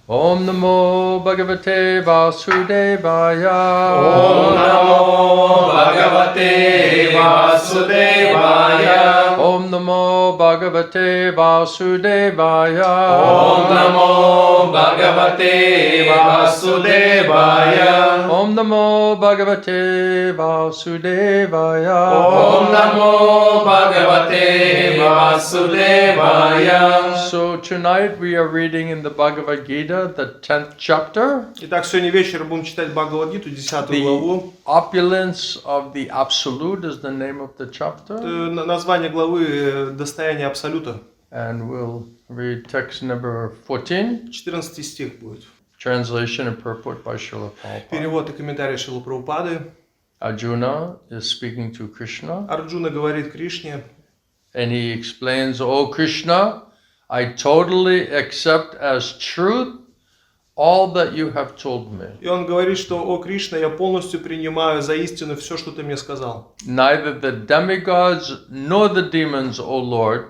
Om Namo Bhagavate Vasudevaya. Om Namo Bhagavate Vasudevaya. Om Namo Bhagavate Vasudevaya. Om Namo Bhagavate Vasudevaya. Om Namo Bhagavate Vasudevaya. Om Namo Bhagavate Vasudevaya. So tonight we are reading in the Bhagavad Gita, the 10th chapter. Итак, сегодня вечером будем читать Бхагавад-гиту, 10 главу. The opulence of the Absolute is the name of the chapter. Название главы «Достояние Абсолюта». And we'll read text number 14. 14 стих будет. Translation and purport by Srila Prabhupada. Перевод и комментарий Шрилы Прабхупады. Arjuna is speaking to Krishna. Арджуна говорит Кришне. And he explains, "O Krishna, I totally accept as truth all that you have told me. И он говорит, что «О Кришна, я полностью принимаю за истину все, что ты мне сказал. Neither the demigods nor the demons, O Lord,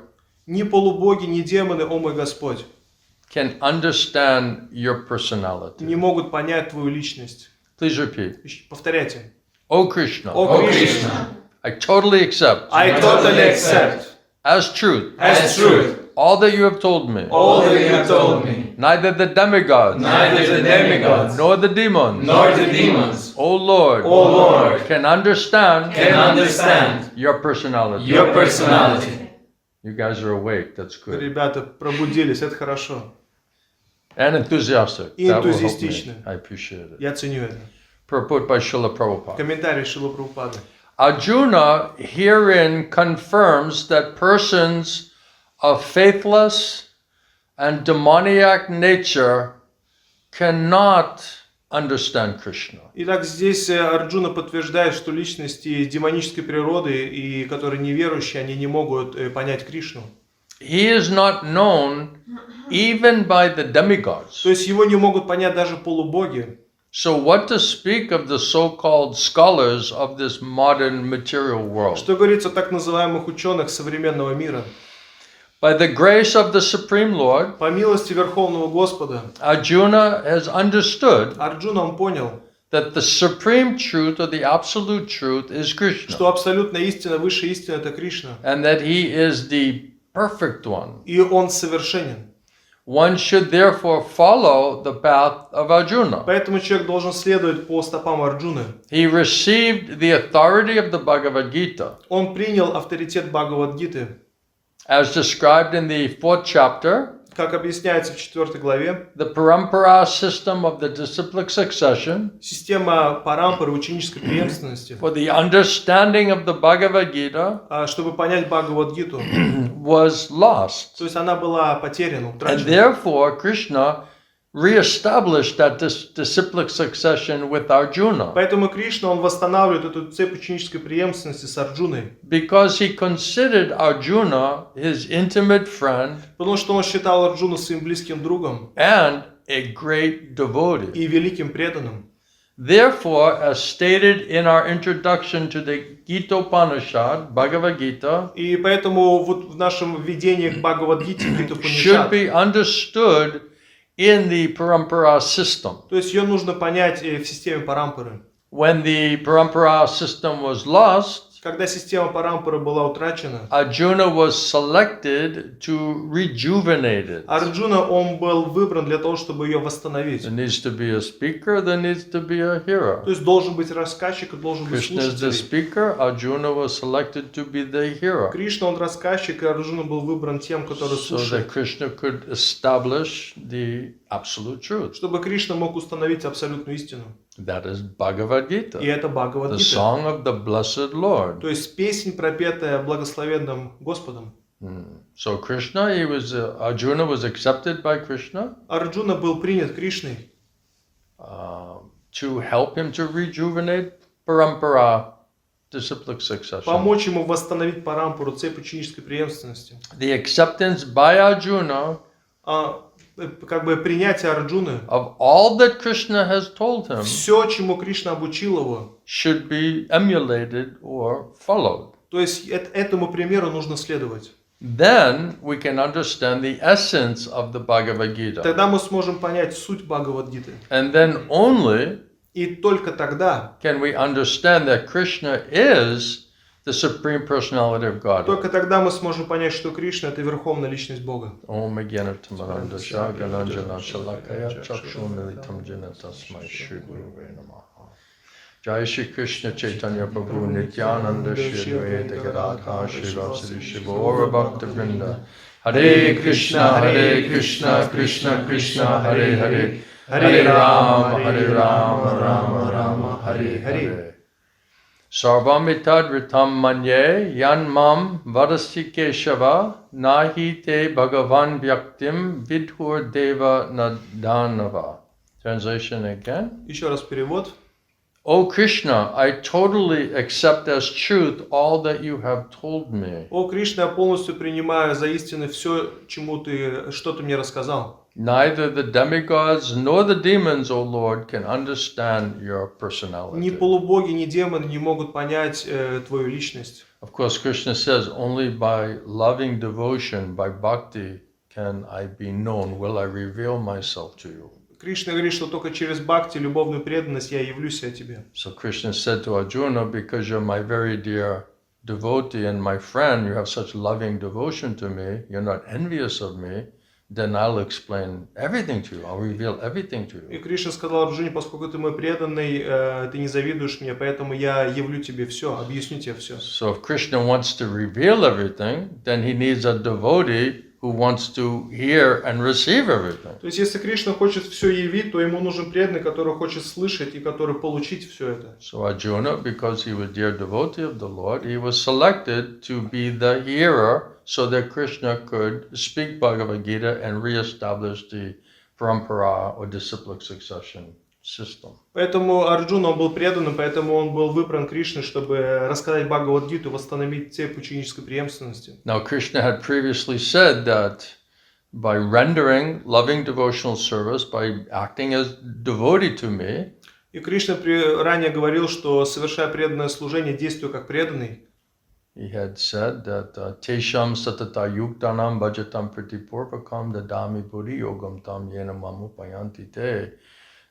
Ни полубоги, ни демоны, о мой Господь, can understand your personality." не могут понять твою личность. Please repeat. Повторяйте. O Krishna, О Кришна, I totally accept I totally accept as truth As truth all that you have told me. all that you have told me, Neither the demigods neither the demigods nor the demons, nor the demons, O Lord, O Lord, can understand can understand your personality. your personality. You guys are awake, that's good. Ребята пробудились, это хорошо. And enthusiastic. И That will help me. энтузиастичны. I appreciate it. Я ценю это. Purport by Srila Prabhupada. Комментарий Шрилы Прабхупады. Arjuna herein confirms that persons of faithless and demoniac nature cannot understand Krishna. Итак, здесь Арджуна подтверждает, что личности демонической природы и которые неверующие, они не могут понять Кришну. He is not known even by the demigods. То есть его не могут понять даже полубоги. So what to speak of the so-called scholars of this modern material world? Что говорится о так называемых ученых современного мира? By the grace of the Supreme Lord, По милости Верховного Господа, Arjuna has understood Арджуна он понял, that the supreme truth or the absolute truth is Krishna, что абсолютная истина, высшая истина – это Кришна. and that he is the perfect one. И он совершенен. One should therefore follow the path of Arjuna. Поэтому человек должен следовать по стопам Арджуны. He received the authority of the Bhagavad Gita, Он принял авторитет Бхагавад-гиты. as described in the 4th chapter, Как объясняется в 4 главе, the parampara system of the disciplic succession система парампары ученической преемственности. for the understanding of the Bhagavad Gita Чтобы понять Бхагавад-гиту. was lost. То есть она была потеряна, And утрачена. therefore, Krishna reestablished that disciplic succession with Arjuna Поэтому Кришна, он восстанавливает эту цепь ученической преемственности с Арджуной. because he considered Arjuna his intimate friend Потому что он считал Арджуну своим близким другом and a great devotee. и великим преданным. Therefore, as stated in our introduction to the Gita Upanishad, Bhagavad Gita, И поэтому вот в нашем введении к Бхагавад-гите, should Гита-Панишад, be understood in the parampara system. то есть ее нужно понять в системе парампары. When the parampara system was lost, Когда система парампары была утрачена, Arjuna was selected to rejuvenate it. Арджуна, он был выбран для того, чтобы ее восстановить. There needs to be a speaker, there needs to be a hero. То есть должен быть рассказчик и должен быть Krishna is the слушатель. speaker, Arjuna was selected to be the hero. Кришна, он рассказчик, и Арджуна был выбран тем, который So that слушает. Krishna could establish the absolute truth. Чтобы Кришна мог установить абсолютную истину. That is Bhagavad Gita, И это the Бхагавад-гита. song of the blessed Lord. То есть песнь, пропетая благословенным Господом. So Krishna, Arjuna was accepted by Krishna Арджуна был принят Кришной, to help him to rejuvenate parampara disciplic succession. помочь ему восстановить парампуру, цепь ученической преемственности. The acceptance by Arjuna Как бы принятие Арджуны, of all that Krishna has told him все, чему Кришна обучил его, should be emulated or followed. то есть этому примеру нужно следовать. then we can understand the essence of the Bhagavad Gita. Тогда мы сможем понять суть Бхагавад-гиты. And then only И только тогда, can we understand that Krishna is the Supreme Personality of God. только тогда мы сможем понять, что Кришна — это Верховная Личность Бога. Om Jnanatamranda Shagananjana Shalakaya Chakshunilitam Jana Tasmai Shri Gurave Namaha. Jai Shri Krishna Chaitanya Prabhu Nityananda Shri Advaita Gadadhar Shri Rasadi Shiva Aura Bhakta Vrinda. Hare Krishna Krishna Krishna Hare Hare Hare Rama Rama Hare Hare. Sarvamita Ritam Manye Yan Mam Vadasi Keshava Nahi Te Bhagavan Vyaktim Vidhur Deva Nadanava. Translation again. Еще раз перевод. O Krishna, I totally accept as truth all that you have told me. О Кришна, я полностью принимаю за истину все, что ты мне рассказал. Neither the demigods nor the demons, O Lord, can understand your Ни personality. полубоги, ни демоны не могут понять твою личность. Of course, Krishna says, only by loving devotion, by bhakti, can I be known, will I reveal myself to you. Кришна говорит, что только через бхакти, любовную преданность я явлюсь о тебе. So Krishna said to Arjuna, because you're my very dear devotee and my friend, you have such loving devotion to me, you're not envious of me, then I'll explain everything to you. I'll reveal everything to И you. Кришна сказал Арджуне, поскольку ты мой преданный, ты не завидуешь мне, поэтому я явлю тебе все, объясню тебе все. So if Krishna wants to reveal everything, then he needs a devotee who wants to hear and receive everything. То есть, если Кришна хочет все явить, то ему нужен преданный, который хочет слышать и который получить все это. So Arjuna, because he was dear devotee of the Lord, he was selected to be the hearer so that Krishna could speak Bhagavad Gita and reestablish the parampara or disciplic succession system. Поэтому Арджуна, он был преданным, поэтому он был выбран Кришной, чтобы рассказать Бхагавад-гиту, восстановить цепь ученической преемственности. Now Krishna had previously said that by rendering loving devotional service, by acting as devotee to me, И Кришна ранее говорил, что, совершая преданное служение, действуя как преданный, he had said that Tesham Satata Yuktanam Bhajatam Pritipurvakam Dadami Buddhi Yogam Tam Yena Mamupayanti Te,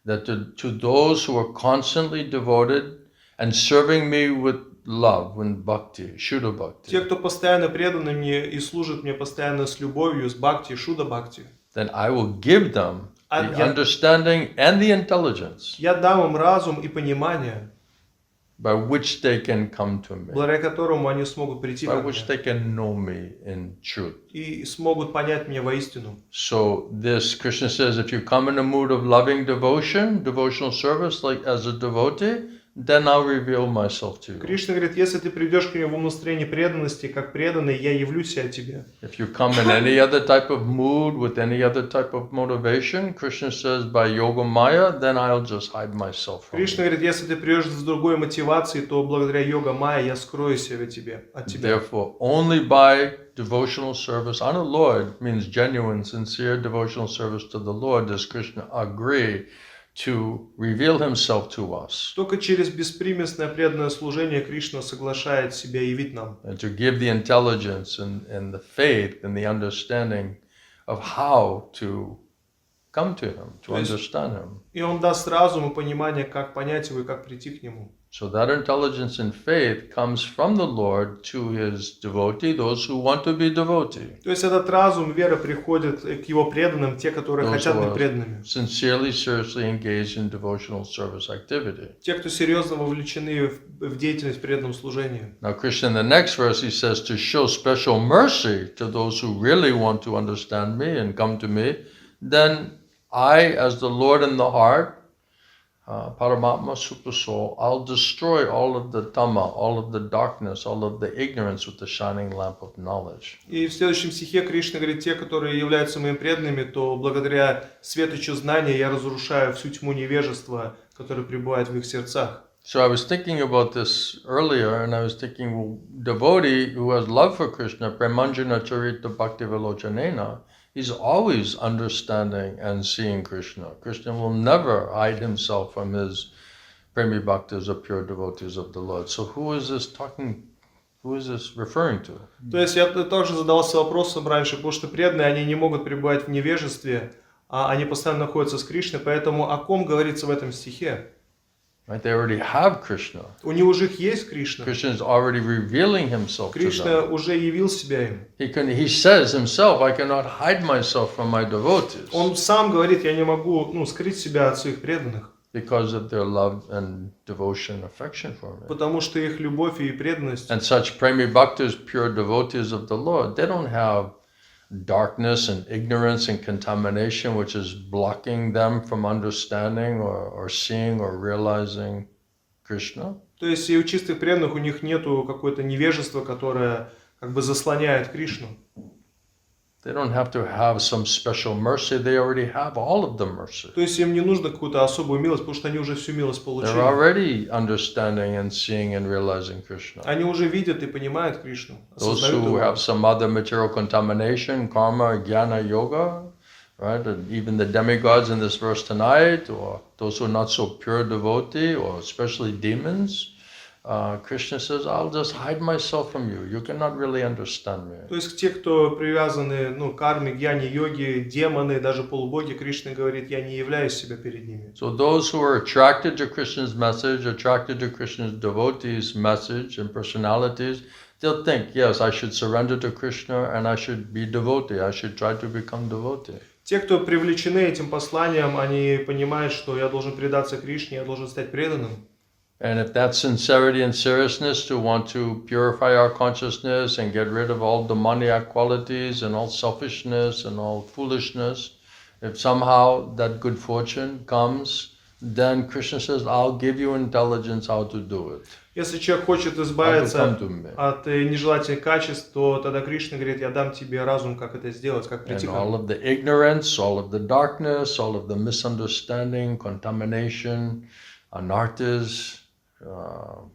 that to those who are constantly devoted and serving me with love, with bhakti, Shuddha bhakti, те, кто постоянно преданы мне и служит мне постоянно с любовью, с бхакти, шуда бхакти, then I will give them the understanding and the intelligence я дам им разум и понимание, by which they can come to me, благодаря которому они смогут прийти by ко which мне they can know me in truth. и смогут понять меня воистину. So this, Krishna says, if you come in a mood of loving devotion, devotional service, like as a devotee, then I'll reveal myself to you. Кришна говорит, если ты придешь к нему в настроении преданности, как преданный, я явлюсь о тебе. If you come in any other type of mood, with any other type of motivation, Krishna says, by yoga maya, then I'll just hide myself from Кришна you. говорит, если ты придешь с другой мотивацией, то благодаря йога майя я скроюсь от тебя. Therefore, only by devotional service unto Lord, means genuine, sincere devotional service to the Lord, does Krishna agree to reveal himself to us, Только через беспримесное преданное служение Кришна соглашает себя явить нам. and to give the intelligence and the faith and the understanding of how to come to him, to understand him. И он даст разум и понимание, как понять его и как прийти к нему. So that intelligence and faith comes from the Lord to his devotee, those who want to be devotee, То есть этот разум, вера приходит к его преданным, те, которые those хотят who быть are преданными. sincerely, seriously engaged in devotional service activity. Те, кто серьезно вовлечены в деятельность в преданном служении. Now Krishna in the next verse, he says, to show special mercy to those who really want to understand me and come to me, then I, as the Lord in the heart, Paramatma Super Soul, I'll destroy all of the tama, all of the darkness, all of the ignorance with the shining lamp of knowledge. И в следующем стихе Кришна говорит, те, которые являются моими преданными, то благодаря светочу знания я разрушаю всю тьму невежества, которая пребывает в их сердцах. So I was thinking about this earlier, and I was thinking, well, devotee who has love for Krishna, Premanjana Charita Bhakti Vilochanena, he's always understanding and seeing Krishna. Krishna will never hide himself from his Premi Bhaktas or pure devotees of the Lord. So who is this talking? Who is this referring to? То есть я также задавался вопросом раньше, потому что преданные, они не могут пребывать в невежестве, а они постоянно находятся с Кришной, поэтому о ком говорится в этом стихе? Right? They already have Krishna. У них уже есть Кришна. Krishna is already revealing himself to Кришна them. уже явил себя им. He says himself, I cannot hide myself from my devotees Он сам говорит, я не могу скрыть себя от своих преданных, because of their love and devotion, affection for me. потому что их любовь и преданность. And such premi bhaktas, pure devotees of the Lord, they don't have darkness and ignorance and contamination which is blocking them from understanding or seeing or realizing Krishna. То есть и у чистых преданных у них нету какое-то невежество, которое как бы заслоняет Кришну. They don't have to have some special mercy. They already have all of the mercy. То есть им не нужно какую-то особую милость, потому что они уже всю милость They're получили. already understanding and seeing and realizing Krishna. Они уже видят и понимают Кришну. Those осознают who его. have some other material contamination, karma, jnana, yoga, right? And even the demigods in this verse tonight, or those who are not so pure devotee, or especially demons, Krishna says, I'll just hide myself from you. You cannot really understand me. То есть те, кто привязаны к карме, гьяне, йоге, демоны, даже полубоги, Кришна говорит, я не являюсь себя перед ними. So those who are attracted to Krishna's message, attracted to Krishna's devotees' message and personalities, they'll think, yes, I should surrender to Krishna and I should be devotee. I should try to become devotee. Те, кто привлечены этим посланием, они понимают, что я должен предаться Кришне, я должен стать преданным. And if that sincerity and seriousness to want to purify our consciousness and get rid of all demoniac qualities and all selfishness and all foolishness, if somehow that good fortune comes, then Krishna says, I'll give you intelligence how to do it. Если человек хочет How to избавиться come to me. от нежелательных качеств, то тогда Кришна говорит, я дам тебе разум, как это сделать, как прийти And ко all мне. of the ignorance, all of the darkness, all of the misunderstanding, contamination, anarthas,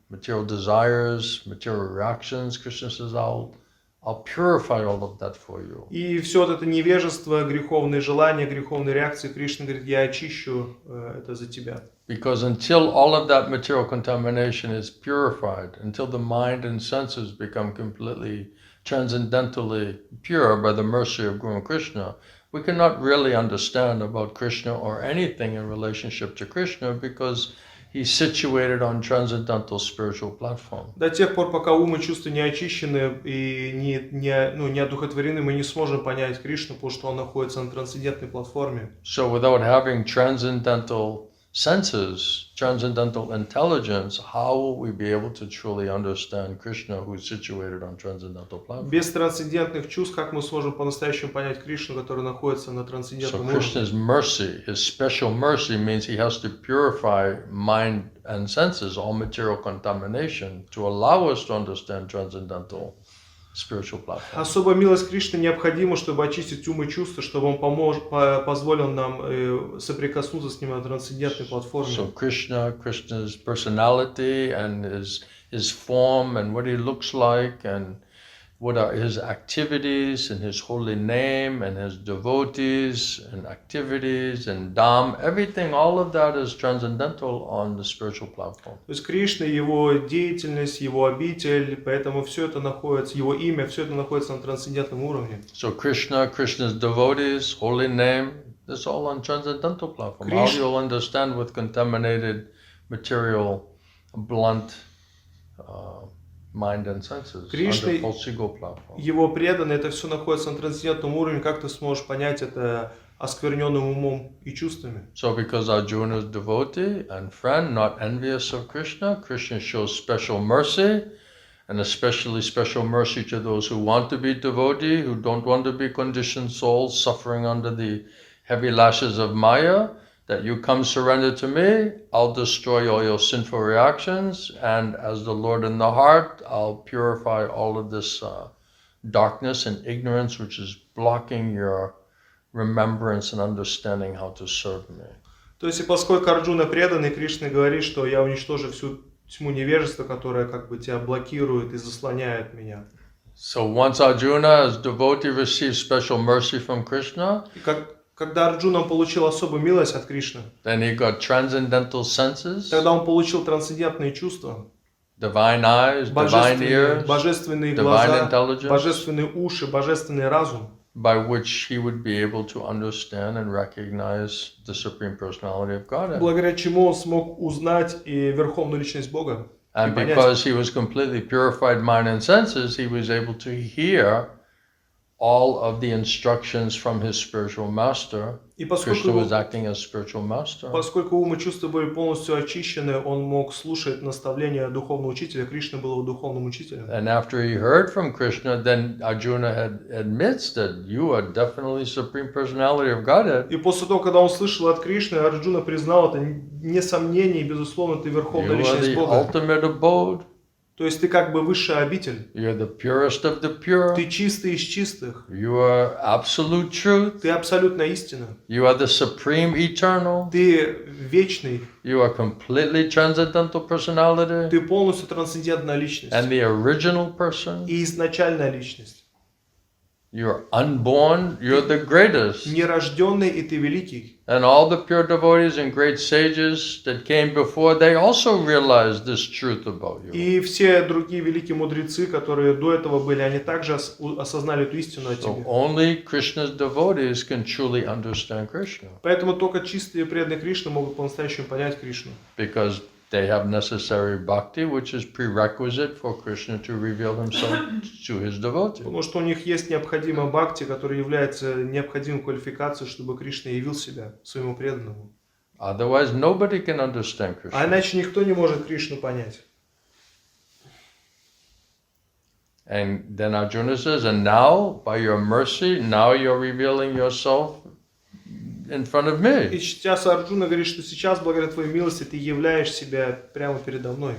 material desires, material reactions, Krishna says, I'll purify all of that for you. И все вот это невежество, греховные желания, греховные реакции, Кришна говорит, я очищу это за тебя. Because until all of that material contamination is purified, until the mind and senses become completely transcendentally pure by the mercy of Guru Krishna, we cannot really understand about Krishna or anything in relationship to Krishna because he's situated on transcendental spiritual platform. До тех пор, пока ум и чувства не очищены и не одухотворены, мы не сможем понять Кришну, потому что он находится на трансцендентной платформе. So without having transcendental senses, transcendental intelligence, how will we be able to truly understand Krishna who is situated on transcendental platform? Без трансцендентных чувств, как мы сможем по-настоящему понять Кришну, который находится на So трансцендентном уровне? Krishna's mercy, his special mercy, means he has to purify mind and senses, all material contamination, to allow us to understand transcendental spiritual platform. Особая милость Кришны необходима, чтобы очистить ум и чувства, чтобы он позволил нам соприкоснуться с ним на трансцендентной платформе. So Krishna's personality and his form and what he looks like and what are his activities and his holy name and his devotees and activities and Dham, everything, all of that is transcendental on the spiritual platform. То есть Кришна, его деятельность, его обитель, поэтому все это находится, его имя, все это находится на трансцендентном уровне. So Krishna's devotees, holy name, this all on transcendental platform. How you'll understand with contaminated material, blunt mind and senses Krishna, on the false ego platform. Его преданные, это все находится на трансцендентном уровне, как ты сможешь понять это оскверненным умом и чувствами? So because Arjuna's devotee and friend, not envious of Krishna, Krishna shows special mercy, and especially special mercy to those who want to be devotee, who don't want to be conditioned souls suffering under the heavy lashes of Maya, that you come surrender to me, I'll destroy all your sinful reactions, and as the Lord in the heart, I'll purify all of this darkness and ignorance which is blocking your remembrance and understanding how to serve me. То есть, и поскольку Арджуна преданный, Кришна говорит, что я уничтожу всю тьму невежества, которая как бы тебя блокирует и заслоняет меня. So once Arjuna, as devotee, receives special mercy from Krishna, И когда Арджуна получил особую милость от Кришны, then he got transcendental senses, тогда он получил трансцендентные чувства. divine eyes, divine ears, божественные divine глаза, intelligence, божественные уши, божественный разум, by which he would be able to understand and recognize the Supreme Personality of Godhead. благодаря чему он смог узнать и Верховную Личность Бога. And понять. because he was completely purified mind and senses, he was able to hear all of the instructions from his spiritual master. И Krishna was acting as spiritual master. поскольку ум и чувства были полностью очищены, он мог слушать наставления духовного учителя. Кришна был его духовным учителем. And after he heard from Krishna, then Arjuna admits that you are definitely Supreme Personality of Godhead. И после того, когда он слышал от Кришны, Арджуна признал это несомнение, и, безусловно, ты Верховная You are Личность the Бога. ultimate abode. То есть ты как бы высшая обитель. You're the purest of the pure. Ты чистый из чистых. You are absolute truth. Ты абсолютно истина. You are the supreme eternal. Ты вечный. You are completely transcendental personality. Ты полностью трансцендентная личность. And the original person. И изначальная личность. You are unborn. You're the greatest. Нерожденный, и ты великий. And all the pure devotees and great sages that came before, they also realized this truth about you. И все другие великие мудрецы, которые до этого были, они также осознали эту истину о So тебе. only Krishna's devotees can truly understand Krishna. Поэтому только чистые преданные Кришны могут по-настоящему понять Кришну. Because they have necessary bhakti, which is prerequisite for Krishna to reveal himself to his devotees. Потому что у них есть необходимая бхакти, которая является необходимой квалификацией, чтобы Кришна явил себя своему преданному. Otherwise, nobody can understand А Krishna. иначе никто не может Кришну понять. And then Arjuna says, and now, by your mercy, now you're revealing yourself in front of me. И сейчас Арджуна говорит, что сейчас, благодаря твоей милости, ты являешь себя прямо передо мной.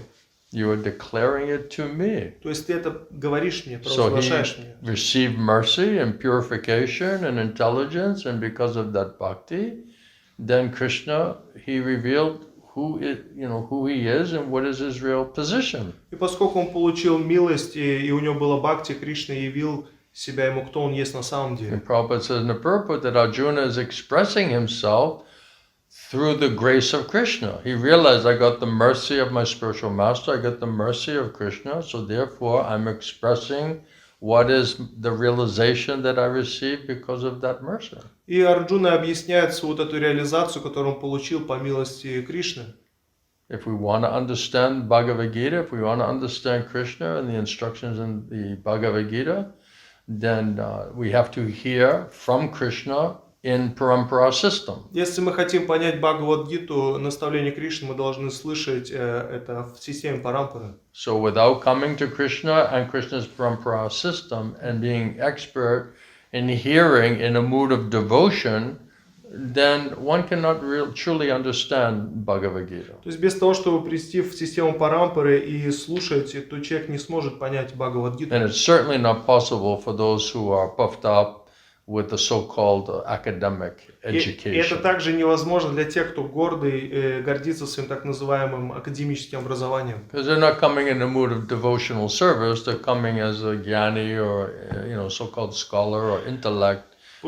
You are declaring it to me. То есть ты это говоришь мне, So провозглашаешь he мне. received mercy and purification and intelligence, and because of that bhakti, then Krishna, he revealed who he is and what is his real position. И поскольку он получил милость, и у него было бхакти, Кришна явил себя ему, кто он есть на самом деле. And Prabhupada says in the purport that Arjuna is expressing himself through the grace of Krishna. He realized, I got the mercy of my spiritual master, I got the mercy of Krishna, so therefore I'm expressing what is the realization that I received because of that mercy. И Арджуна объясняет вот эту реализацию, которую он получил по милости Кришны. If we want to understand Bhagavad Gita, if we want to understand Krishna and the instructions in the Bhagavad Gita, then we have to hear from Krishna in Parampara system. Если мы хотим понять Бхагавад-гиту, наставление Кришны, мы должны слышать это в системе Парампары. So without coming to Krishna and Krishna's Parampara system and being expert in hearing in a mood of devotion, then one cannot truly understand Bhagavad Gita. То есть без того, чтобы прийти в систему Парампары и слушать, то человек не сможет понять Бхагавад-гиту. And it's certainly not possible for those who are puffed up with the so-called academic И это education. также невозможно для тех, кто гордый, гордится своим так называемым академическим образованием. Because they're not coming in a mood of devotional service, they're coming as a jnani or so-called scholar or intellect,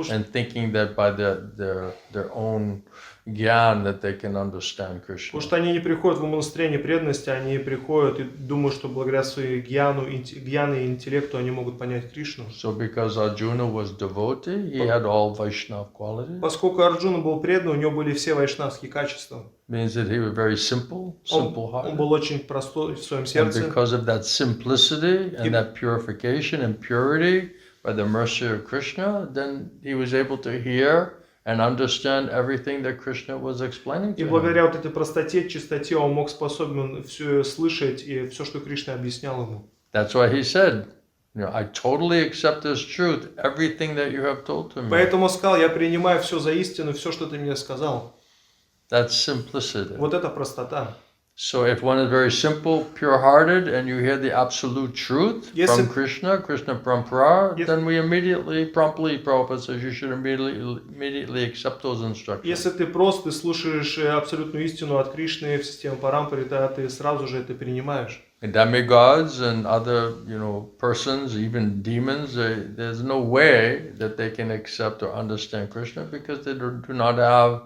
and thinking that by their own gyan that they can understand Krishna. Потому что они не приходят в умонастроение преданности, они приходят и думают, что благодаря своей гьяну и интеллекту они могут понять Кришну. So because Arjuna was devotee, he had all Vaishnava qualities. Поскольку Арджуна был предан, у него были все вайшнавские качества. Means that he was very simple Он hearted. был очень простой в своем And сердце. because of that simplicity and that purification and purity by the mercy of Krishna, then he was able to hear and understand everything that Krishna was explaining И to him. благодаря вот этой простоте, чистоте он мог способен все слышать и все, что Кришна объяснял ему. That's why he said, I totally accept this truth, everything that you have told to me. Поэтому он сказал, я принимаю все за истину, все, что ты мне сказал. That's simplicity. Вот это простота. So if one is very simple, pure-hearted, and you hear the absolute truth from Krishna Parampara, then we promptly, Prabhupada says, you should immediately accept those instructions. Если ты прост, ты слушаешь абсолютную истину от Кришны в системе Парампары, то ты сразу же это принимаешь. And demigods and other, persons, even demons, there's no way that they can accept or understand Krishna because they do not have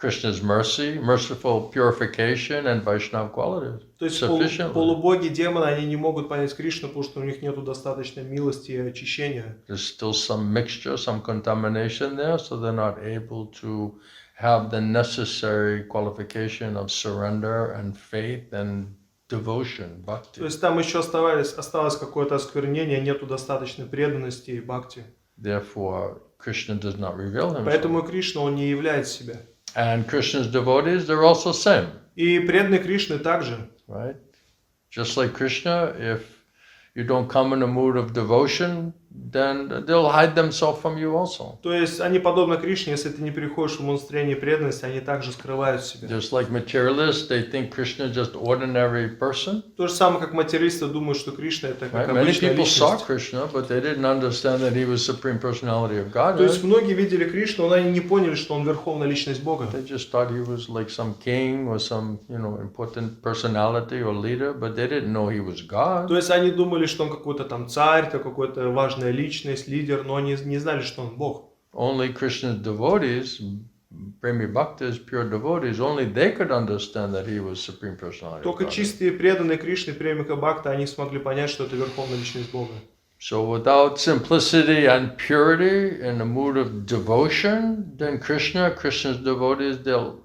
Krishna's mercy, merciful purification, and Vaishnava qualities То есть sufficiently. полубоги, демоны, они не могут понять Кришну, потому что у них нету достаточной милости и очищения. There's still some mixture, some contamination there, so they're not able to have the necessary qualification of surrender and faith and devotion, То bhakti. есть там еще осталось какое-то осквернение, нету достаточной преданности и бхакти. Therefore, Krishna does not reveal himself. Поэтому Кришна, он не являет себя. And Krishna's devotees, they're also same, И преданные Кришны также. right? Just like Krishna, if you don't come in a mood of devotion, then they'll hide themselves from you also. То есть они подобны Кришне, если ты не переходишь в настроение преданности, они также скрывают себя. Just like materialists, they think Krishna is just ordinary person. То же самое, как материалисты думают, что Кришна это как Right? Many обычная people saw личность. Krishna, but they didn't understand that he was Supreme Personality of То есть Godhead. многие видели Кришну, но они не поняли, что он верховная личность Бога. They just thought he was like some king or some, important personality or leader, but they didn't know he was God. То есть они думали, что он какой-то там царь, какой-то важная личность, лидер, но они не знали, что он Бог. Only Krishna's devotees, Premi Bhaktas, pure devotees, only they could understand that he was Supreme Personality of Только Godhead. чистые преданные Кришны, Премика Бхакта, они смогли понять, что это верховная личность Бога. So without simplicity and purity in the mood of devotion, then Krishna's devotees, they'll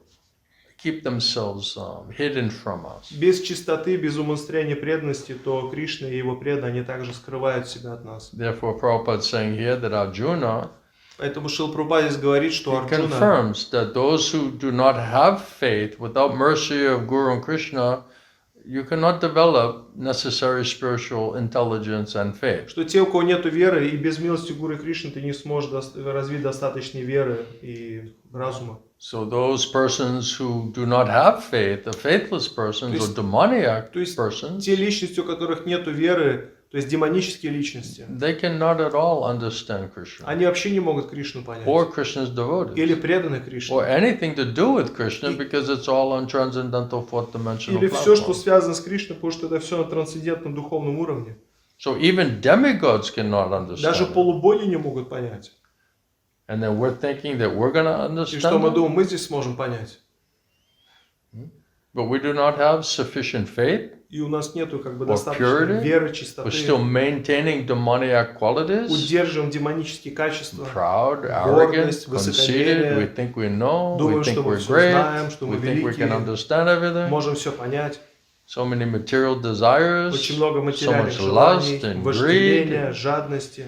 keep themselves hidden from us. Без чистоты, без умонстроения преданности, то Кришна и его преданные, они также скрывают себя от нас. Therefore, Prabhupada is saying here that Arjuna, Поэтому Шрила Прабхупада здесь говорит, что he Арджуна, confirms that those who do not have faith, without mercy of Guru and Krishna, you cannot develop necessary spiritual intelligence and faith. что те, у кого нет веры, и без милости Гуру и Кришны ты не сможешь развить достаточной веры и разума. So those persons who do not have faith, the faithless persons or demoniac То есть persons, те личности, у которых нет веры, то есть демонические личности, they cannot at all understand Krishna они вообще не могут Кришну понять. or Krishna's devotees Или преданы Кришне. or anything to do with Krishna because it's all on transcendental fourth dimensional Или все, что platform. связано с Кришной, потому что это все на трансцендентном духовном уровне. So even demigods cannot Даже understand it. полубоги не могут понять. And then we're thinking that we're going to И что мы understand it, думаем, мы здесь сможем понять. but we do not have sufficient faith. И у нас нету как бы Or достаточной purity. веры, We're чистоты. still maintaining demoniac qualities, Удерживаем демонические качества. proud, arrogant, Гордость, conceited. высокомерие. We think we know, we Думаем, think что мы we're все great, знаем, что мы we think we can великие. understand everything. Можем все понять. So many material desires, Очень много so материальных much желаний, lust and вожделения, greed. жадности.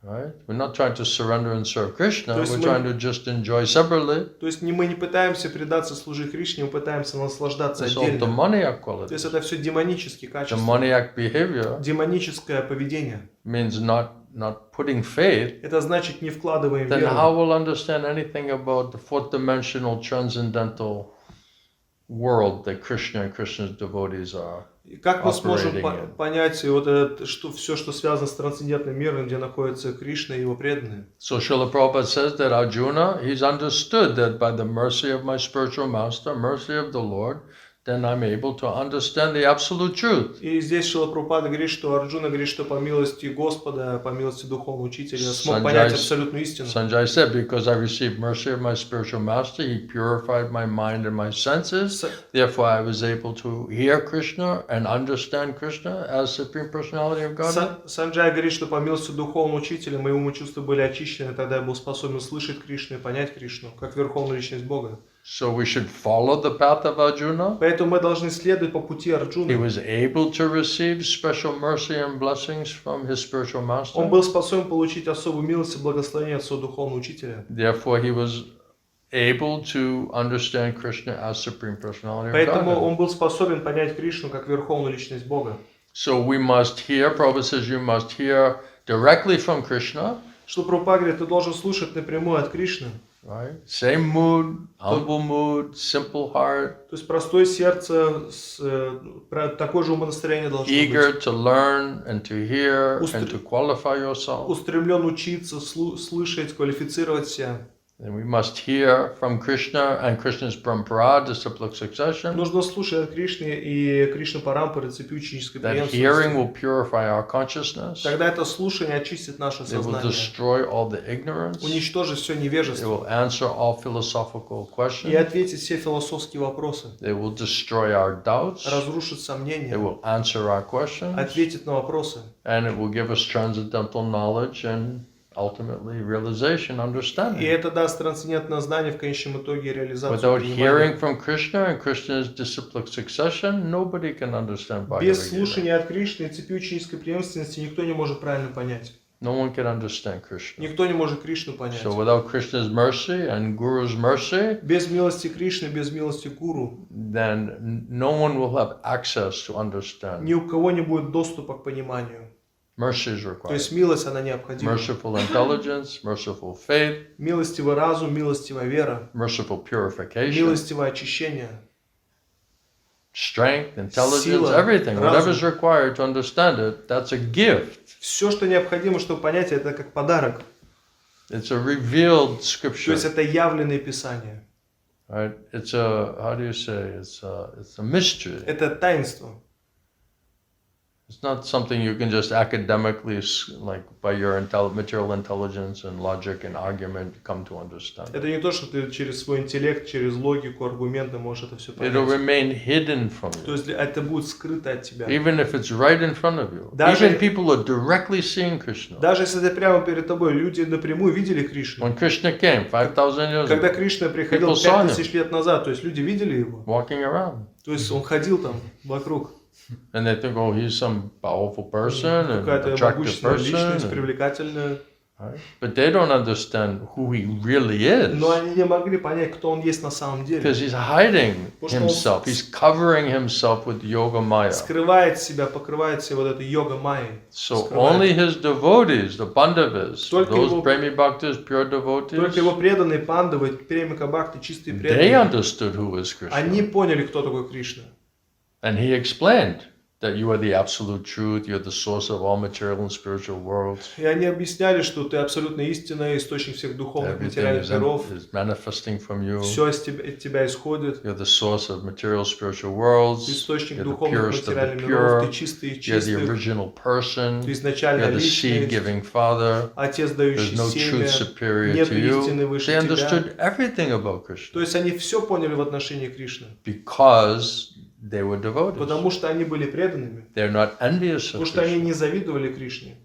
Right? We're not trying to surrender and serve Krishna. То есть We're мы- trying to just enjoy separately. То есть мы не пытаемся предаться служить Кришне, мы пытаемся наслаждаться It's all отдельно. demoniac То есть qualities. это все демонические качества. Demoniac behavior Демоническое поведение. means not putting faith. Это значит не вкладываем Then how веру. will understand anything about the fourth dimensional transcendental world that Krishna and Krishna's devotees are? И как мы сможем operating in. понять вот это, что все, что связано с трансцендентным миром, где находится Кришна и его преданные? So Srila Prabhupada says that Arjuna, he's understood that by the mercy of my spiritual master, mercy of the Lord, then I'm able to understand the absolute truth. И здесь Шрила Прабхупада говорит, что Арджуна говорит, что по милости Господа, по милости Духовного Учителя смог понять абсолютную истину. Sanjay said, because I received mercy of my spiritual master, he purified my mind and my senses. Therefore, I was able to hear Krishna and understand Krishna as Supreme Personality of Godhead. Санджай говорит, что по милости Духовного Учителя мои умы чувства были очищены, тогда я был способен слышать Кришну и понять Кришну, как Верховную Личность Бога. So we should follow the path of Arjuna. Поэтому мы должны следовать по пути He Арджуны. was able to receive special mercy and blessings from his spiritual Он master. был способен получить особую милость и благословение от своего Духовного Учителя. Therefore, he was able to understand Krishna as Supreme Personality of Поэтому Godhead. он был способен понять Кришну как Верховную Личность Бога. So we must hear, Prabhupada says, you must hear directly from Krishna, Что Прабхупада говорит, ты должен слушать напрямую от Кришны. right? Same mood, humble mood, simple heart, То есть простое сердце, такое же умонастроение должно eager быть. to learn and to hear and to qualify yourself. Устремлен учиться, слышать, квалифицировать себя. And we must hear from Krishna and Krishna's parampara, disciplic succession. Нужно слушать от Кришны и Кришна Парампары, цепи ученической That hearing преемственности. will purify our consciousness. Тогда это слушание очистит наше It will сознание, destroy all the ignorance. уничтожит все It невежество will answer all philosophical и questions. ответит все философские вопросы, It will destroy our doubts. разрушит It сомнения, will answer our questions. ответит на вопросы. And it will give us transcendental knowledge and ultimately realization, И understanding. это даст трансцендентное знание в конечном итоге и реализацию Without понимания. hearing from Krishna and Krishna's disciplic succession, nobody can understand Bhagavad Без Gita. слушания от Кришны и цепи ученической преемственности никто не может правильно понять. No one can understand Krishna. Никто не может Кришну понять. So without Krishna's mercy and Guru's mercy, Без милости Кришны, без милости Гуру, then no one will have access to understand. ни у кого не будет доступа к пониманию. Mercy is То required. есть милость, она необходима. Merciful intelligence, merciful faith, Милостивый разум, милостивая вера, merciful purification, милостивое очищение, strength, intelligence, Сила, everything, разум. whatever is required to understand it, that's a gift. все, что необходимо, чтобы понять, это как подарок. It's a revealed То scripture. есть это явленное Писание. Right? It's a, how do you say, it's a mystery. Это таинство. It's not something you can just academically, like by your material intelligence and logic and argument, come to understand. Это не то, что ты через свой интеллект, через логику, аргументы можешь это все It'll понять. remain hidden from То you. есть это будет скрыто от тебя. Even if it's right in front of you. Даже- Even people are directly seeing Krishna. Даже если это прямо перед тобой, люди напрямую видели Кришну. When Krishna came 5,000 years Когда ago, Кришна приходил People saw 5000 лет назад, то есть люди видели его. walking around. То есть он ходил там вокруг. And they think, oh, he's some powerful person and Какая-то attractive могущественная личность, person. привлекательная. Right? But they don't understand who he really is. Но они не могли понять, кто он есть на самом деле. Because he's hiding Потому что он himself. He's covering himself with yoga maya. Скрывает себя, покрывает себя вот этой йога майей. So Скрывает. only his devotees, the Pandavas, Только those его- Premi Bhaktas, pure Только devotees, его преданные пандавы, премика бхакти, чистые they преданные, understood who was они Krishna. поняли, кто такой Кришна. And he explained that you are the absolute truth, you're the source of all material and spiritual worlds. И они объясняли, что ты абсолютно истинная, источник всех духовных, Everything материальных миров. is manifesting from you. Все от тебя исходит. You're the source of material spiritual worlds. Ты источник You're the духовных, purest of the материальных миров. Ты pure. чистый и You're the чистых. original person. Ты изначальная You're the личность. seed-giving father. Отец, There's дающий no семя. truth superior Нет to you. истины выше They тебя. understood everything about То Krishna есть они все поняли в отношении Кришны. because they were devotees. Потому что они были преданными. They're not envious Потому of что они Krishna. не завидовали Кришне.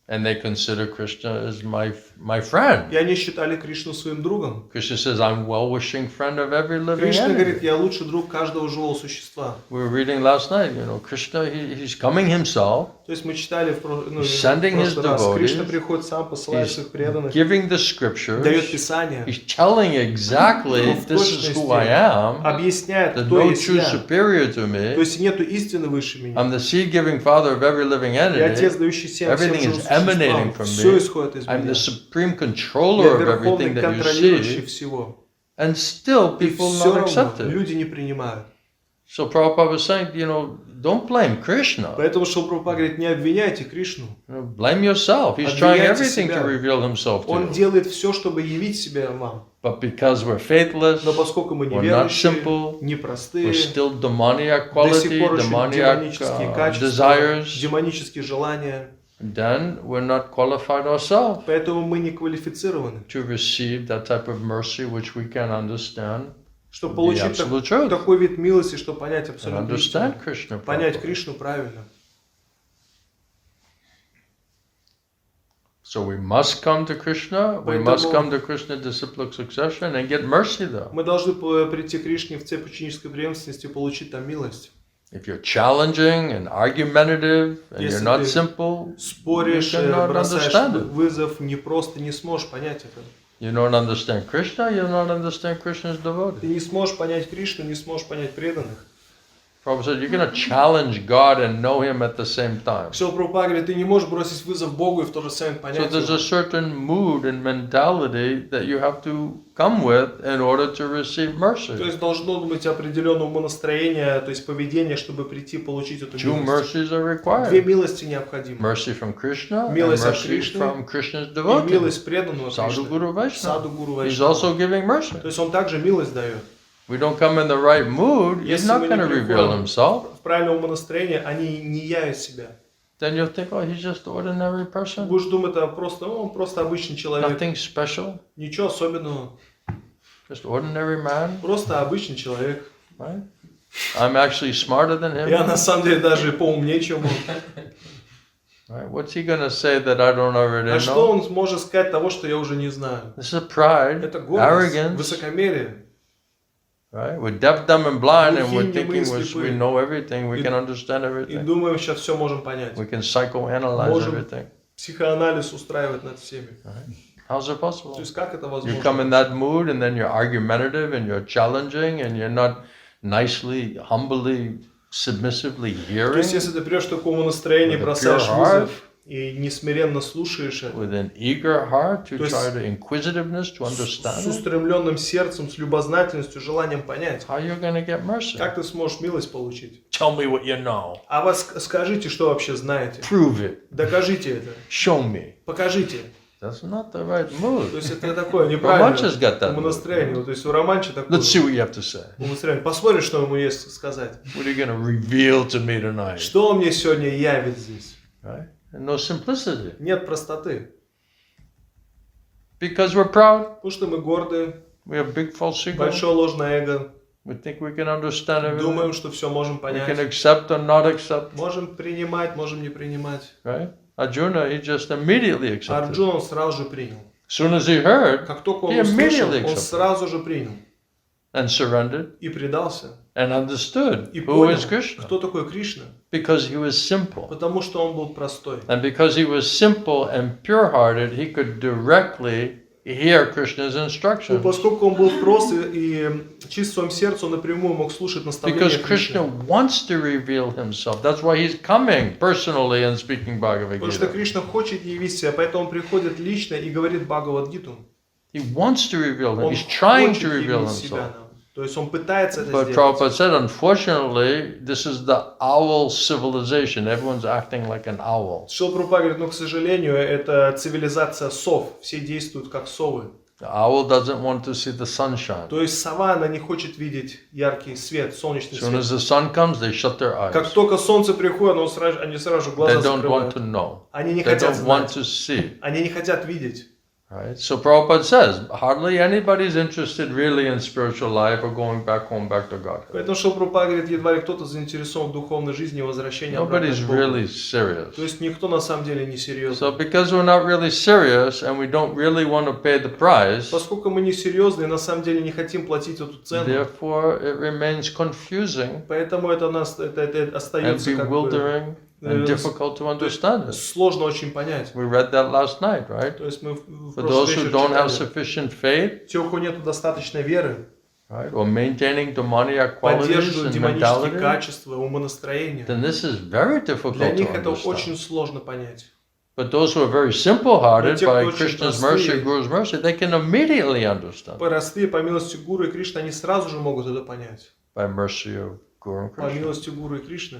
And they consider Krishna as my friend. И они считали Кришну своим другом. Krishna says, I'm well-wishing friend of every living Кришна говорит, entity. я лучший друг каждого живого существа. We were reading last night, Krishna, he's coming himself. То есть мы читали в He's sending his прошлый раз. devotees. Кришна приходит сам, посылает He's своих преданных, giving the дает scriptures. Писание, He's telling exactly в this is who I am. объясняет, There's кто no есть truth я. superior to То me. есть нету истины выше меня. I'm the seed-giving father of every living И Отец, entity. дающий семя всем Everything живым is emanating существам. from Все me. исходит из I'm меня. the supreme Я controller of верховный everything that you контролирующий see. всего. And still И people все not равно accept it. люди не принимают. So Prabhupada was saying, don't blame Krishna. Поэтому Шрила Прабхупада говорит, не обвиняйте Кришну. Blame yourself. He's trying Обвиняйте everything себя. to reveal himself to Он you. делает все, чтобы явить себя вам. But because we're faithless, Но поскольку мы we're not неверующие, simple, непростые, we're still demoniac до сих quality, пор еще demoniac демонические качества, desires, демонические желания, then we're not qualified ourselves поэтому мы не квалифицированы, to receive that type of mercy which we can understand, чтобы the получить absolute truth, такой вид милости, чтобы понять and абсолютно истину, understand Krishna понять properly. Кришну правильно. So we must come to Krishna, we Поэтому- must come to Krishna disciplic succession and get mercy though. Мы должны прийти к Кришне в цепь ученической преемственности и получить там милость. If you're challenging and argumentative and you're Если not ты simple, Споришь, you cannot бросаешь understand it. вызов, не просто не сможешь понять это. You don't understand Krishna, you don't understand Krishna's Ты devotee. не сможешь понять Кришну, не сможешь понять преданных. Prabhupada said, you're going to challenge God and know Him at the same time. Шрила Прабхупада говорит, ты не можешь бросить вызов Богу и в то же самое So понять there's его. a certain mood and mentality that you have to come with in order to receive То mercy. есть должно быть определенное умонастроение, то есть поведение, чтобы прийти получить эту Two милость. mercies are Две required. милости необходимы. Mercy from Krishna and Милость от mercy Кришны from Krishna's И devotees. милость преданного Sadhu Кришны. Guru Vaishnava. Саду Гуру He's Вайшнава. also giving mercy. То есть он также милость дает. We don't come in the right mood, He's Если not мы going не to reveal приходим Himself. в правильном умонастроении, они не явят себя. Then you'll think, oh, he's just an ordinary person. Будешь думать, он просто обычный человек. Nothing special. Ничего особенного. Just ordinary man, Просто обычный человек. right? I'm actually smarter than Я him. на самом деле даже поумнее, чем он. Right? What's he going to say that I don't already А что know? он может сказать того, что я уже не знаю? This is pride, Это гордость, arrogance. высокомерие. Right? We're deaf, dumb, and blind, and we're Глухие, thinking немые, we слепые. know everything, we И- can understand И everything. думаем, сейчас все можем понять. We can psychoanalyze Можем everything. психоанализ устраивать над всеми. How's it То possible? есть как это You come in возможно? that mood, and then you're argumentative, and you're challenging, and you're not nicely, humbly, submissively То hearing есть если ты придешь в такому настроении, With a бросаешь pure вызов и несмиренно слушаешь это, with an eager heart to То есть try to inquisitiveness to с understand it, устремленным сердцем, с любознательностью, желанием понять, how are you going to get mercy? как ты сможешь милость получить? Tell me what you know. А вас скажите, что вообще знаете. Prove it. Докажите это. Show me. Покажите. That's not the right То mood. есть это такое Романчик got that неправильное умонастроение. mood. То есть у Романча такое Let's see what you have to say. умонастроение. Посмотрим, что ему есть сказать. What are you going to reveal to me tonight? Что он мне сегодня явит здесь? Right? And no simplicity. Нет простоты. Because we're proud. Потому что мы горды, We have big false ego. большое ложное эго. We think we can understand everything. Думаем, что все можем We can понять. accept or not accept. Можем принимать, можем не принимать. Right? Arjuna, he just immediately accepted. Арджун он сразу же принял. As soon as he heard Как только он He услышал, immediately он accepted. сразу же принял. and surrendered И предался. and understood И who понял, is Krishna. кто такой Кришна. Because he was simple. Потому что он был простой. And because he was simple and pure-hearted, he could directly hear Krishna's Ну, instructions. поскольку он был прост и чист в своем сердце, он напрямую мог слушать наставления Because Krishna Кришны. wants to reveal himself. That's why he's coming personally and speaking Bhagavad Потому что Gita. Кришна хочет явить себя, поэтому он приходит лично и говорит Бхагавад-гиту. He wants to reveal him. Он He's trying хочет to reveal явить себя himself. нам. То есть он пытается это But сделать. Prabhupada said, unfortunately, this is the owl civilization. Everyone's acting like an owl. Шрила Прабхупада говорит, но, к сожалению, это цивилизация сов. Все действуют как совы. The owl doesn't want to see the sunshine. То есть сова, она не хочет видеть яркий свет, солнечный As soon as свет. the sun comes, they shut their Как eyes. только солнце приходит, они сразу же глаза They don't want закрывают. to know. Они не They хотят don't want знать. to see. Они не хотят видеть. Right? So Prabhupada says, hardly anybody's interested really in spiritual life or going back home, back to Godhead. Поэтому Шрила Прабхупада говорит, едва ли кто-то заинтересован в духовной жизни и возвращении обратно Nobody's к Богу. really serious. То есть никто на самом деле не серьезный. So because we're not really serious and we don't really want to pay the price, Поскольку мы не серьезные, на самом деле не хотим платить эту цену, therefore it remains confusing поэтому это and остается как бы bewildering and difficult to understand it. сложно очень понять. We read that last night, right? То есть мы в For прошлый those who вечер don't have читали, sufficient faith, те, у кого нет достаточной веры, right, or maintaining demoniac qualities поддерживают and демонические mentality, качества, умонастроения, then this is very difficult для to них это understand. очень сложно понять. But those who are very simple-hearted Но те, кто by очень Krishna's простые, mercy, Guru's mercy, they can immediately understand Простые, по милости Гуру и Кришны, они сразу же могут это понять. by mercy of Guru and По Krishna. милости Гуру и Кришны.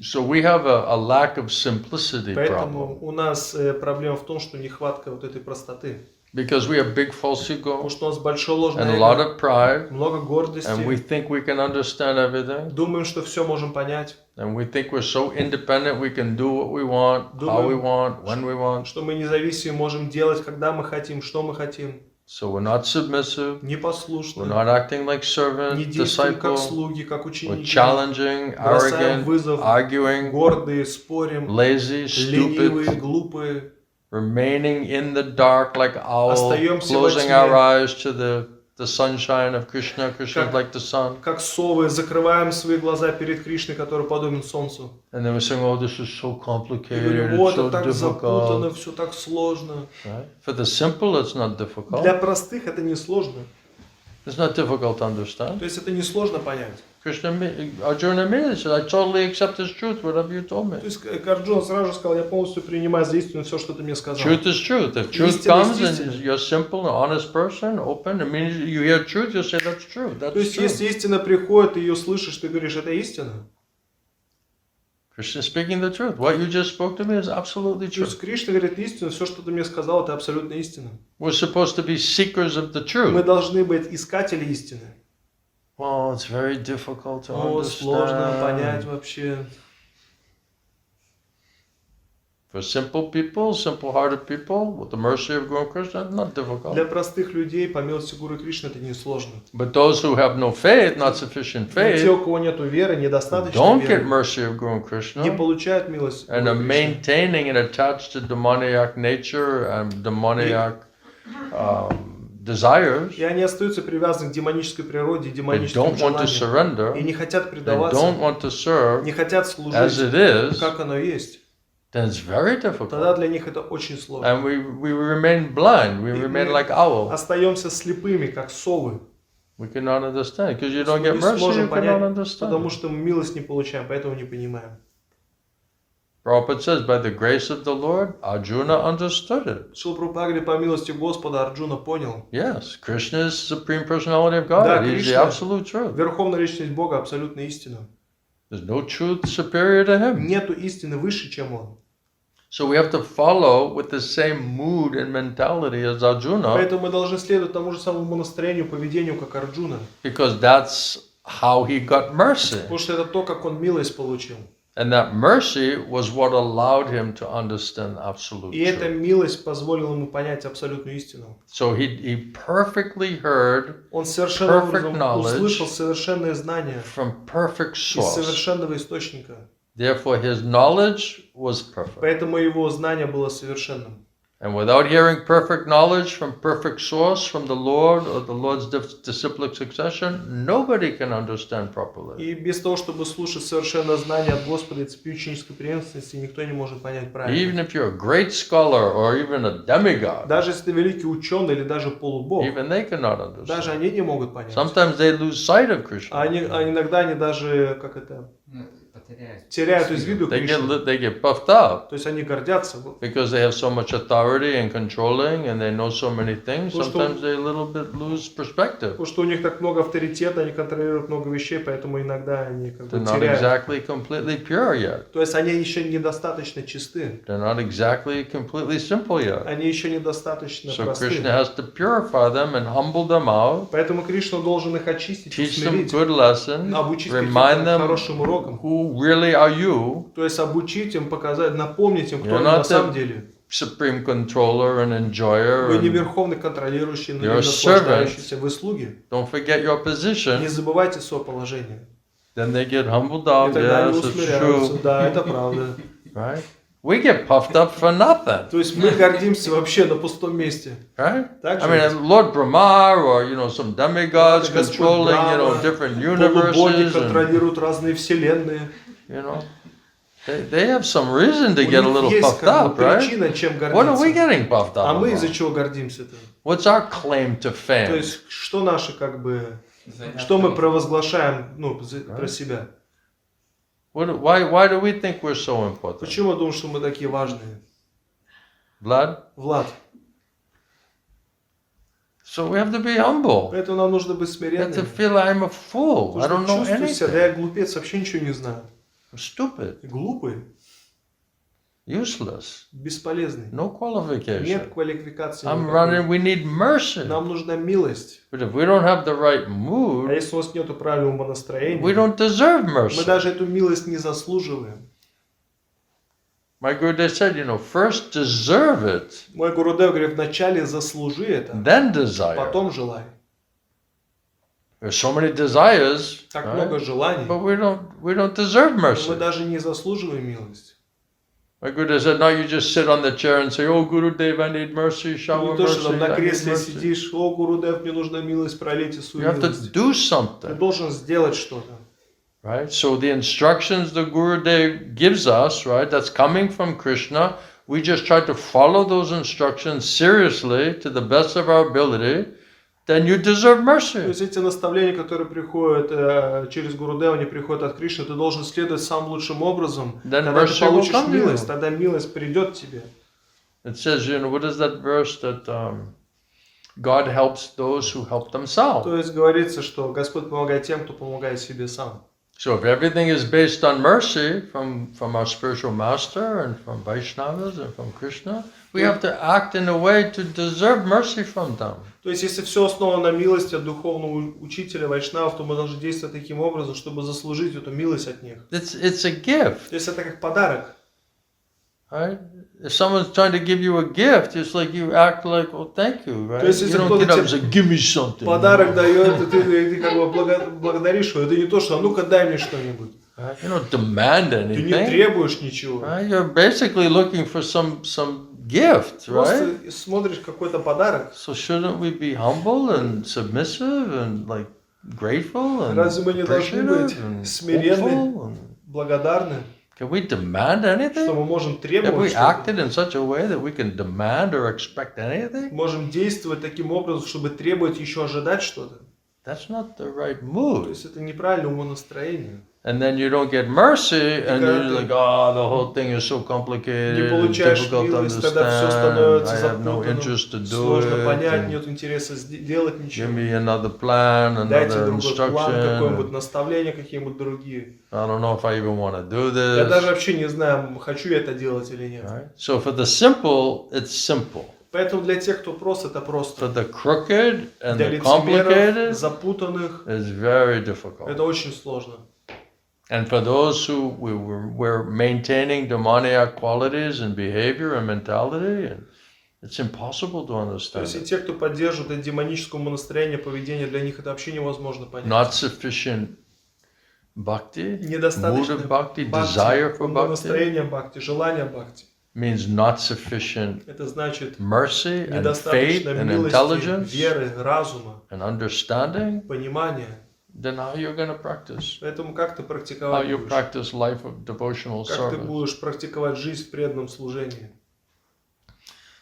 So we have a lack of simplicity Поэтому problem у нас проблема в том, что нехватка вот этой простоты. because we have big false Потому ego что у нас большое and ложное a lot эго, of pride, много гордости. and we think we can understand everything, Думаем, что все можем понять, and we think we're so independent we can do what we want, how we want, when we want. что мы независимы, можем делать, когда мы хотим, что мы хотим. So we're not submissive, we're Непослушны, not acting like servant, не действуем как disciple, слуги, как we're ученики. challenging, Бросаем arrogant, вызов, arguing, гордые, спорим, lazy, ленивые, stupid, глупые. remaining in the dark like owl, Остаемся во closing тьме. our eyes to the sunshine of Krishna. Krishna is Как- like the sun. Как совы, закрываем свои глаза перед Кришной, который подобен солнцу. And then we're saying, oh, this is so И complicated, говорим, вот it's so это так запутано, difficult. все так сложно. Right? For the simple, it's not difficult. Для простых это не сложно. It's not difficult to understand. То есть это несложно понять. Arjuna immediately said, I totally accept this truth, whatever you told me. То есть Арджуна сразу же сказал, я полностью принимаю за истину все, что ты мне сказал. Truth is truth. If truth Истина comes есть and истина. you're a simple and honest person, open, it means you hear truth, you say that's true. То That's есть true. если истина приходит, ты ее слышишь, ты говоришь, это истина. Krishna is speaking the truth. What you just spoke to me is absolutely То true. есть Кришна говорит истину, все, что ты мне сказал, это абсолютно истина. We're supposed to be seekers of the Мы truth. должны быть искатели истины. Well, it's very difficult to О, сложно понять understand. вообще. For simple people, simple-hearted people, with the mercy of Guru Krishna, it's not difficult. Для простых людей, по милости Гуру Кришны, это не сложно. But those who have no faith, not sufficient Но те, faith, у кого нет веры, недостаточно don't get веры, mercy of Guru не Krishna, получают милость and are Гуру Кришны. maintaining and attached to demoniac nature and demoniac desires. И они остаются привязаны к демонической природе, They демоническим don't want to желаниям. surrender. И не хотят They предаваться, don't want to serve не хотят as служить, it is. как оно есть. Then it's very Тогда difficult. для них это очень сложно. And we remain blind. We remain like owls. Остаемся слепыми, как совы. We cannot understand. Because you Мы don't get не mercy, you сможем cannot понять, потому understand. что мы милость не получаем, поэтому не понимаем. Prabhupada says, by the grace of the Lord, Arjuna understood it. Шрила Прабхупада говорит, по милости Господа Арджуна понял. Yes, Krishna is the Supreme Personality of Да, God. He's the Кришна absolute truth. Верховная личность Бога, абсолютная истина. There's no truth superior to Him. Нету истины выше, чем Он. So we have to follow with the same mood and mentality as Arjuna, Поэтому мы должны следовать тому же самому настроению, поведению, как Арджуна. because that's how he got mercy. Потому что это то, как он милость получил. And that mercy was what allowed him to understand absolute И эта truth. милость позволила ему понять абсолютную истину. So he perfectly heard Он совершенным Perfect образом knowledge услышал совершенное знание from perfect из source. совершенного источника. Therefore, his knowledge was perfect. Поэтому его знание было совершенным. And without hearing perfect knowledge from perfect source, from the Lord or the Lord's disciplic succession, nobody can understand properly. И без того, чтобы слушать совершенное знание от Господа и цепи ученической преемственности, никто не может понять правильно. Even if you're a great scholar or even a demigod, Даже если ты великий ученый или даже полубог, even they cannot даже understand. они не могут понять. Sometimes they lose sight of Krishna. А иногда они даже, теряют из виду Кришну. They get puffed up То есть они гордятся. because they have so much authority and controlling and they know so many things. Потому что- Sometimes they a little bit lose perspective. Потому что у них так много авторитета, они контролируют много вещей, поэтому иногда они как бы They're not теряют. exactly completely pure yet. То есть они еще недостаточно чисты. They're not exactly completely simple yet. Они еще недостаточно So просты. Krishna has to purify them and humble them out, Поэтому Кришна должен их очистить, teach them усмирить, good lessons, обучить remind каким-то them хорошим урокам. who really are you, То есть обучить им, показать, напомнить им, кто You're они not на самом the- деле. supreme controller and enjoyer. Вы не And верховный контролирующий, но You're не a наслаждающийся. Вы слуги. don't forget your Не position. забывайте свое положение. Then they get humbled И out. тогда они Yes, it's усмиряются. true. Да, это правда. Right? We get puffed up for nothing. То есть мы гордимся вообще на пустом месте. Right? Так I же mean, ведь? Lord Brahma or some demigods Господь controlling Брахма, different Полубоги universes. And, контролируют разные вселенные. they have some reason to У get a них little есть puffed как up, бы right? причина, чем What are we гордиться. getting puffed А up мы из-за about? чего гордимся-то? What's our claim to То fame? есть что наше как бы, что мы провозглашаем, про себя? Why do we think we're so important? Почему я думаю, что мы такие важные? Blood? Влад, So we have to be humble. поэтому нам нужно быть We have to смиренными. feel I'm a fool. I don't know Чувствую себя, да anything. я глупец, вообще ничего не знаю. I'm stupid, Глупый, useless, бесполезный. no qualification. Нет квалификации I'm никакой. running, we need mercy. Нам нужна милость. But if we don't have the right А mood, если у нас нет правильного we настроения, don't deserve мы mercy. даже эту милость не заслуживаем. My Gurudev said, first deserve it, Мой Гурудев говорит, вначале заслужи это, then desire. потом желай. There's so many desires, Так right? много желаний, But we don't deserve но mercy. мы даже не заслуживаем милость. My Gurudev said, no, you just sit on the chair and say, oh, Gurudev, I need mercy, shower Не то, что mercy, там на I need кресле mercy. сидишь, о, Гурудев, мне нужна милость, пролейте You свою have to милость. do Ты something, должен сделать что-то. right? So the instructions the Gurudev gives us, right, that's coming from Krishna, we just try to follow those instructions seriously to the best of our ability, then you deserve То mercy. есть эти наставления, которые приходят через Гурудева, они приходят от Кришны, ты должен следовать самым лучшим образом. Then Тогда ты mercy will получишь come to you. милость, тогда милость придет к тебе. It says, what is that verse that God helps those who help themselves? То есть говорится, что Господь помогает тем, кто помогает себе сам. So if everything is based on mercy from our spiritual master and from Vaishnavas and from Krishna, we have to act in a way to deserve mercy from them. То есть, если все основано на милости от духовного учителя Вайшнавов, то мы должны действовать таким образом, чтобы заслужить эту милость от них. It's a gift. То есть, это как подарок. Right? If someone's trying to give you a gift, it's like you act like, oh, thank you, right? То есть, You если don't кто-то get up тебе and say, give me something. подарок дает, и ты как бы благодаришь его. Это не то, что, а ну-ка дай мне что-нибудь. Right? You don't demand Ты не anything. требуешь ничего. Right? You're basically looking for some gift, right? Просто смотришь какой-то подарок. So shouldn't we be humble and submissive and like grateful and Разве мы не должны быть appreciative and смиренны, hopeful? And благодарны, can we demand что anything? мы можем Have требовать we что-то? acted in such a way that we can demand or expect anything? Можем действовать таким образом, чтобы требовать еще ожидать что-то. That's not the right То mood. есть это неправильное умонастроение. And then you don't get mercy, and когда you're ты like, oh, the whole thing is so Не complicated, and получаешь difficult to милость, тогда все understand. становится I have no запутанным, interest to do сложно it. понять, And нет интереса делать give ничего. me another plan, Дайте another другой план, instruction. какое-нибудь наставление, какие-нибудь другие. I don't know if I even want to do Я даже this. вообще не знаю, хочу я это делать или нет. Right? So for the simple, it's simple. Поэтому для тех, кто прост, это просто. For the crooked and Для the лицемеров, complicated, запутанных, it's very difficult. это очень сложно. And for those who were maintaining demoniac qualities and behavior and mentality, and it's impossible to То understand есть и it. те, кто поддерживает это демоническое настроение, поведение, для них это вообще невозможно понять. Not sufficient bhakti, mood Недостаточно of bhakti, desire for bhakti, настроение бхакти, желание бхакти. means not sufficient Это значит mercy and faith недостаточно and милости, intelligence веры, разума, and understanding. понимания. Then how you're going to practice? Поэтому как ты How практиковать you будешь? practice life of devotional Как ты service? будешь практиковать жизнь в преданном служении?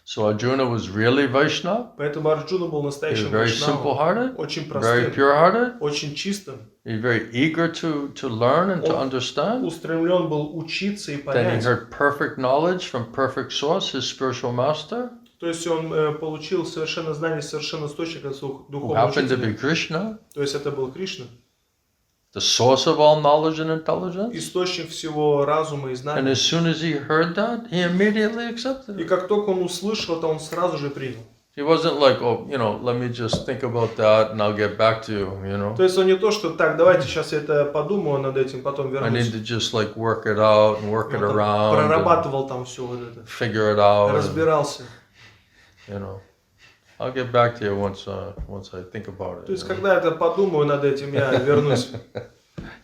So Arjuna was really Vaishnava. Поэтому Арджуна был He was настоящим very вайшнавом, simple-hearted, очень very простым, pure-hearted. очень чистым, He's very eager to learn and to Он understand. устремлен был учиться и Then he понять. heard perfect knowledge from perfect source, his spiritual master, То есть он получил совершенно знание, совершенно источника от своего who духовного happened to be учителя. Krishna, То есть это был Кришна, the source of all knowledge and intelligence. источник всего разума и And знания. as soon as he heard that, he immediately accepted И it. как только он услышал это, он сразу же принял. He wasn't like, oh, let me just think about that and I'll get back to you, То есть он не то, что так, давайте сейчас я это подумаю над этим, потом I need вернусь. to just like work it out and work И it он там around, and прорабатывал там все вот это, figure it out. разбирался. I'll get back to you once I think about То есть it. когда я это подумаю над этим, я вернусь.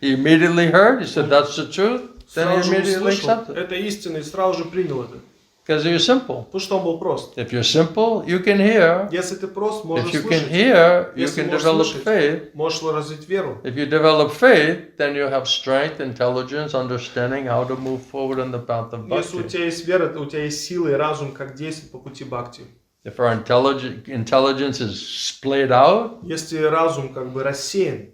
He immediately heard. He said, "That's the truth." Then he Сразу же immediately услышал, accepted это истина, и сразу же принял это. because you're simple. Потому что он был прост. If you're simple, you can hear. Если ты прост, If можешь you can слышать, hear, you Если can можешь develop слышать, faith. можешь развить веру. If you develop faith, then you have strength, intelligence, understanding how to move forward on the path of Если у bhakti. тебя есть вера, то у тебя есть сила и разум, как действовать по пути бхакти. If our intelligence is splayed out, Если разум как бы рассеян,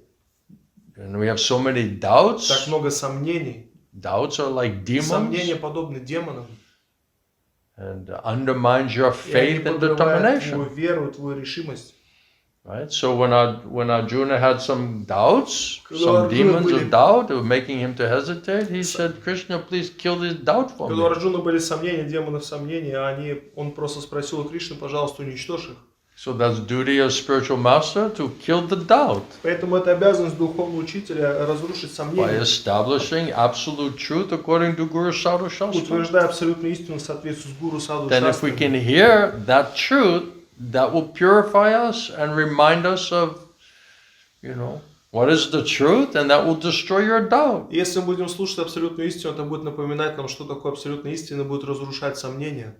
and we have so many так doubts, много сомнений, doubts are like сомнения demons, подобны демонам, and undermines your и они faith and подрывают твою determination. веру, твою решимость. Right? So when Arjuna had some doubts, Когда some Арджуна demons были- of doubt were making him to hesitate, he said, Krishna, please kill this doubt for Когда у me. Арджуны были сомнения, демонов сомнения, он просто спросил у Кришны, пожалуйста, уничтожь их. So that's duty of spiritual master to kill the doubt Поэтому это обязанность духовного учителя разрушить by сомнения, establishing absolute truth according to Guru Sadhu Shastra. утверждая абсолютную истину в соответствии с Гуру Саду Then if we Шастрами. can hear that truth, that will purify us and remind us of, what is the truth, and that will destroy your doubt. Если мы будем слушать абсолютную истину, это будет напоминать нам, что такое абсолютная истина, будет разрушать сомнения.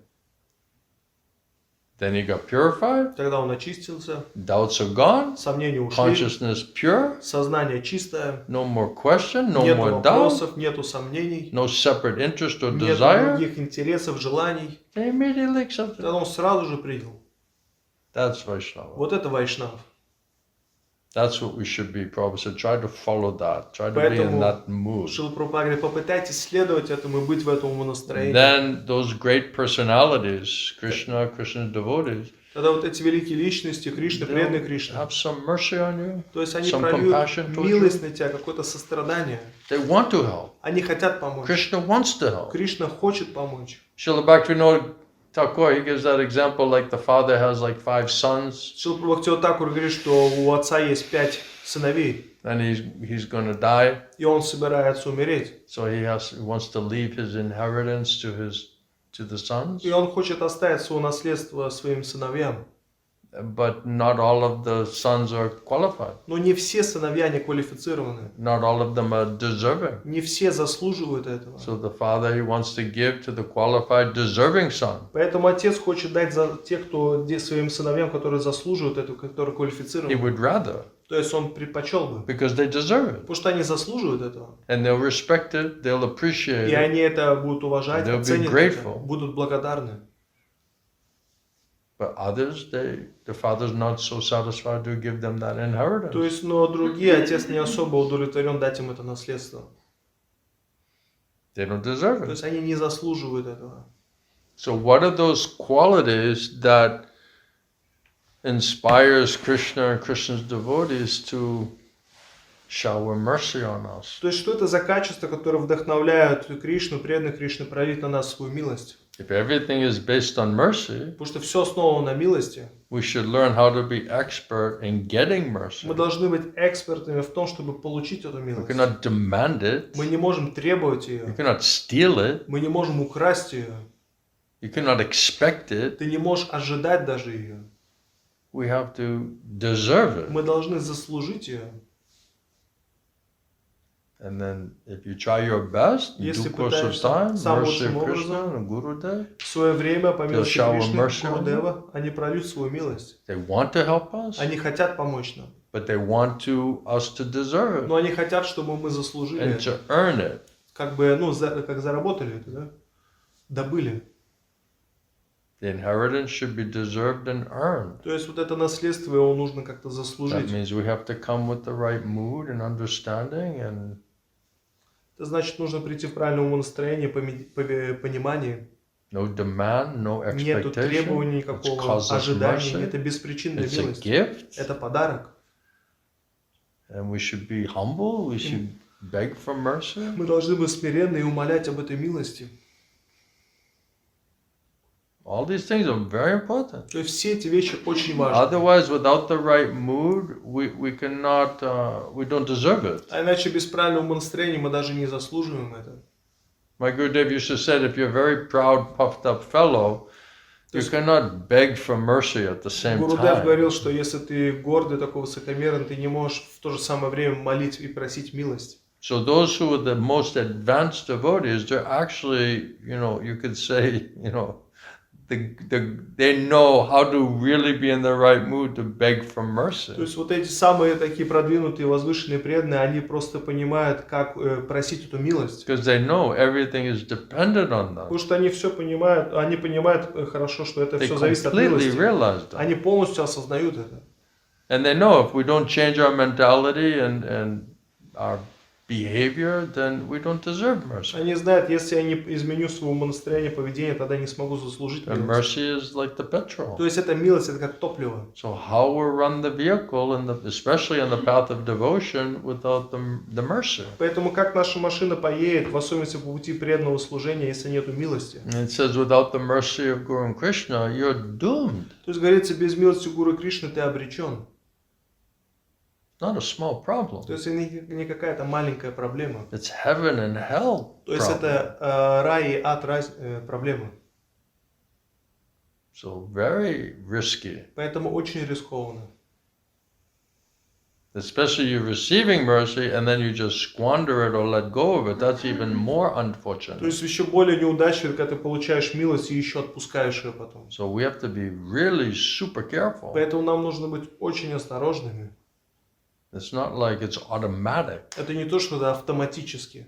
Then he got purified, Когда он очистился, doubts are gone, сомнения ушли, consciousness pure, сознание чистое, no more question, no нету more doubt, вопросов, нету сомнений, no separate interest or нету desire. других интересов, желаний. They immediately accepted Тогда it. он сразу же принял. That's Vaishnava. Вот это вайшнав. That's what we should be, Prabhupada said. Try to follow that. Try to be in Поэтому that mood. Шрила Прабхупада говорит, попытайтесь следовать этому и быть в этом умонастроении. Then those great personalities, Krishna, Krishna's devotees, Тогда вот эти великие личности, Кришна, преданные they'll Кришна, have some mercy on you. то есть они some прольют compassion towards милость на тебя, какое-то сострадание. They want to help. Они хотят помочь. Krishna wants to help. Кришна хочет помочь. Srila Bhaktivinoda Thakur, he gives that example like the father has like 5 sons, Шрила Прабхупада Тхакур говорит, что у отца есть 5 сыновей, and he's going to die. и он собирается умереть. So he wants to leave his inheritance to the sons. И он хочет оставить свое наследство своим сыновьям. But not all of the sons are qualified. Но не все сыновья не квалифицированы. Not all of them are deserving. Не все заслуживают этого. So the father, he wants to give to the qualified, deserving son. Поэтому отец хочет дать за тех, кто своим сыновьям, которые заслуживают этого, которые He квалифицированы. would rather, То есть он предпочел бы. because they deserve it. Потому что они заслуживают этого. And they'll respect it, they'll appreciate И it. они это будут уважать, They'll be оценят это, grateful. будут благодарны. But others, the father's not so satisfied to give them that То inheritance. есть, но другие, отец не особо удовлетворен дать им это наследство. They don't deserve То it. есть они не заслуживают этого. So what are those qualities that inspires Krishna and Krishna's devotees to shower mercy on us? То есть что это за качества, которые вдохновляют Кришну, преданных Кришны, пролить на нас свою милость? If everything is based on mercy, Потому что все основано на милости. we should learn how to be expert in getting mercy. Мы должны быть экспертами в том, чтобы получить эту We милость. cannot demand it. Мы не можем требовать You ее. cannot steal it. Мы не можем украсть ее. You cannot expect it. Ты не можешь ожидать даже ее. We have to deserve it. Мы должны заслужить ее. And then if you try your best, in Если due course of пытаешься time, самым mercy лучшим of Krishna образом, and Guru Dev, В свое время, по милости shower Кришны, mercy on Гурудева, они прольют свою милость. they want to help us, Они хотят помочь нам. but they want us to deserve Но it они хотят, чтобы мы заслужили and это. to earn it. Как бы, как заработали это, да? Добыли. The inheritance should be deserved and earned. То есть вот это наследство, его нужно как-то That заслужить. means we have to come with the right mood and understanding, and Это значит, нужно прийти в правильное умонастроение, понимание. no demand, no Нету требований expectation, which никакого, causes ожидания, mercy. это беспричинная It's a милость. gift, Это подарок. and we should be humble. We should beg for mercy. Мы должны быть смиренны и умолять об этой милости. All these things are very important. То есть все эти вещи очень важны. Otherwise, without the right mood, we cannot, we don't deserve it. А иначе без правильного умонастроения мы даже не заслуживаем это. My Gurudev used to say, if you're a very proud, puffed up fellow, you cannot beg for mercy at the same Гурудев time. говорил, что если ты гордый, такой высокомерный, ты не можешь в то же самое время молить и просить милость. So those who are the most advanced devotees, they're actually, you could say, they know how to really be in the right mood to beg for mercy. То есть вот эти самые такие продвинутые, возвышенные преданные, они просто понимают, как просить эту милость. Because they know everything is dependent on them. Потому что они все понимают, они понимают хорошо, что это They все зависит от completely милости. realize that. Они полностью осознают это. And they know if we don't change our mentality and our behavior, then we don't deserve mercy. Они знают, если я не изменю своего умонастроения, поведения, тогда не смогу заслужить And милость. mercy is like the petrol. То есть эта милость, это как топливо. So how we run the vehicle, especially in the path of devotion, without the mercy? Поэтому как наша машина поедет, в особенности по пути преданного служения, если нету милости? And it says, without the mercy of Guru and Krishna, you're doomed. То есть говорится, без милости Гуру Кришны ты обречен. Not a small problem. То есть это не какая-то маленькая проблема. It's heaven and hell То есть problem. это рай и ад проблема. So very risky. Поэтому очень рискованно. Especially you're receiving mercy and then you just squander it or let go of it. That's even more То unfortunate. есть еще более неудачно, когда ты получаешь милость и еще отпускаешь ее потом. So we have to be really super careful. Поэтому нам нужно быть очень осторожными. It's not like it's automatic. Это не то, что это автоматически.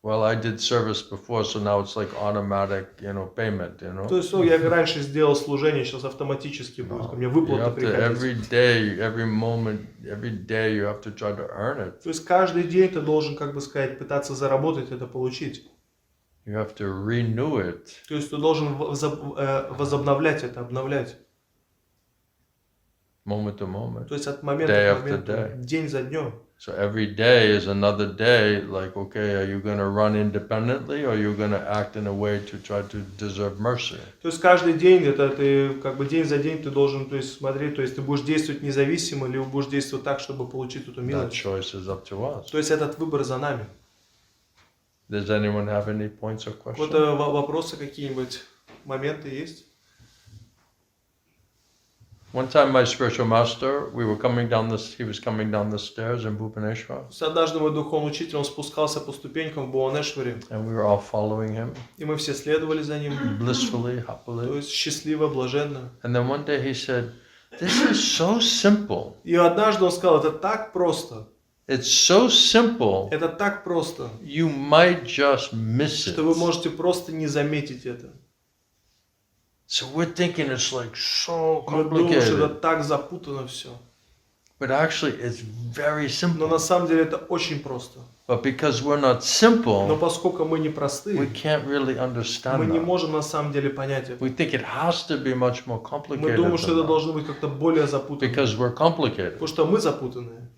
well, I did service before, so now it's like automatic, payment, То есть, я раньше сделал служение, сейчас автоматически будет, ко мне You выплата have to every приходить. day, every moment, every day you have to try to earn it. То есть каждый день ты должен, пытаться заработать это, получить. You have to renew it. То есть ты должен возобновлять это, обновлять. Moment to moment. То есть от момента Day к after моменту, day. день за днем. So every day is another day, like, okay, are you going to run independently or are you going to act in a way to try to deserve mercy? То есть каждый день, это ты день за день ты должен, то есть смотреть, то есть ты будешь действовать независимо, либо будешь действовать так, чтобы получить эту That милость. choice is up to us. То есть этот выбор за нами. Does anyone have any points or questions? Вот вопросы какие-нибудь, моменты есть? One time my spiritual master, he was coming down the stairs in Bhubaneswar, Однажды мой духовный учитель, он спускался по ступенькам в Бхуванешваре, and we were all following him и мы все следовали за ним, blissfully, то happily. есть счастливо, блаженно. And then one day he said, this is so simple. И однажды он сказал, это так просто, It's so simple, это так просто, you might just miss что вы it. можете просто не заметить это. So we're thinking it's like so Мы думаем, что это complicated, так запутано все. but actually it's very Но simple. на самом деле это очень просто. But because we're not Но simple, поскольку мы не we простые, can't really мы understand не that. можем на самом деле понять это. We think it has to be much more Мы думаем, complicated что это than that, должно быть как-то более запутанно. because we're complicated. Потому что мы запутанные.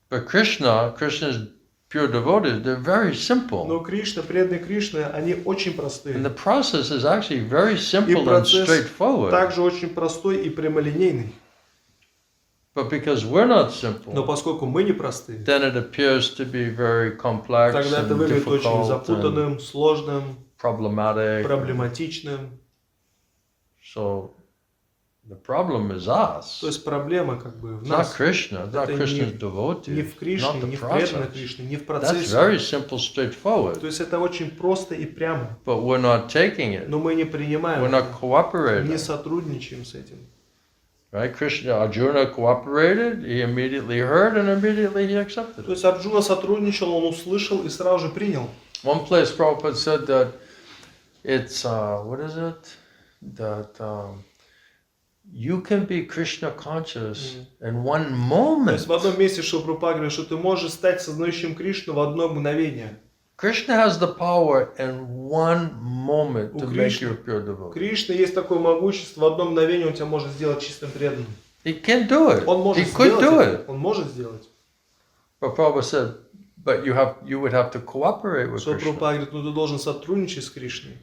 But Krishna's pure devotees, they're very simple. Но Кришна, преданные Кришны, они очень And простые. the process is actually very И simple and процесс straightforward. также очень простой и прямолинейный. But because we're not Но simple, поскольку мы не простые, then it appears to be very complex тогда это and выглядит очень difficult and запутанным, сложным, problematic. проблематичным. So the problem is us. То есть проблема в It's not нас. Krishna, it's not Это Krishna's не devotee, в Кришне, not the не в преданных process. Кришне, не в That's процессе. very simple, straightforward. То есть это очень просто и прямо. But we're not taking it. Но мы не We're принимаем, not не cooperating. сотрудничаем с этим. Right? Arjuna cooperated, he immediately heard and immediately he accepted То it. есть Арджуна сотрудничал, он услышал и сразу же принял. One place Prabhupada said that it's, what is it? That you can be Krishna conscious in one То moment. есть в одном месте Шрила Прабхупада говорит, что ты можешь стать сознающим Кришну в одно мгновение. Krishna has the power in one moment to У make Кришны- you a pure devotee. Кришна есть такое могущество, в одно мгновение он тебя может сделать чистым преданным. He can do it. Он может He could сделать do это. it. Он может сделать. But Prabhupada said, but you would have to cooperate with Шрила Krishna. Прабхупада говорит, ну ты должен сотрудничать с Кришной.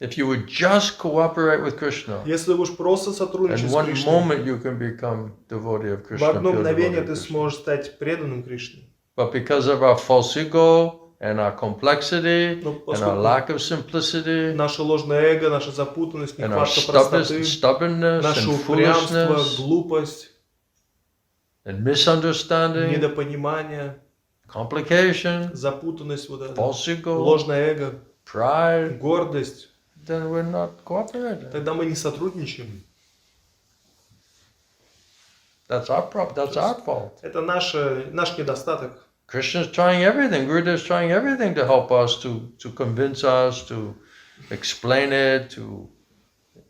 If you would just cooperate with Krishna, Если будешь просто сотрудничать in с one Кришной, moment you can become devotee of в Krishna. одно pure мгновение devotee ты of Krishna. сможешь стать преданным Кришне. But because of our false ego and our complexity Но and our поскольку lack of simplicity наше ложное эго, наша запутанность, and our нехватка простоты, stubbornness наше and упрямство, foolishness глупость, and misunderstanding, недопонимание, complication, запутанность, вот это, false ego, ложное эго, pride, гордость, then we're not cooperating. тогда мы не сотрудничаем. That's our problem. That's our fault. Это наш недостаток. Krishna's trying everything. Gurudev's trying everything to help us, to convince us, to explain it, to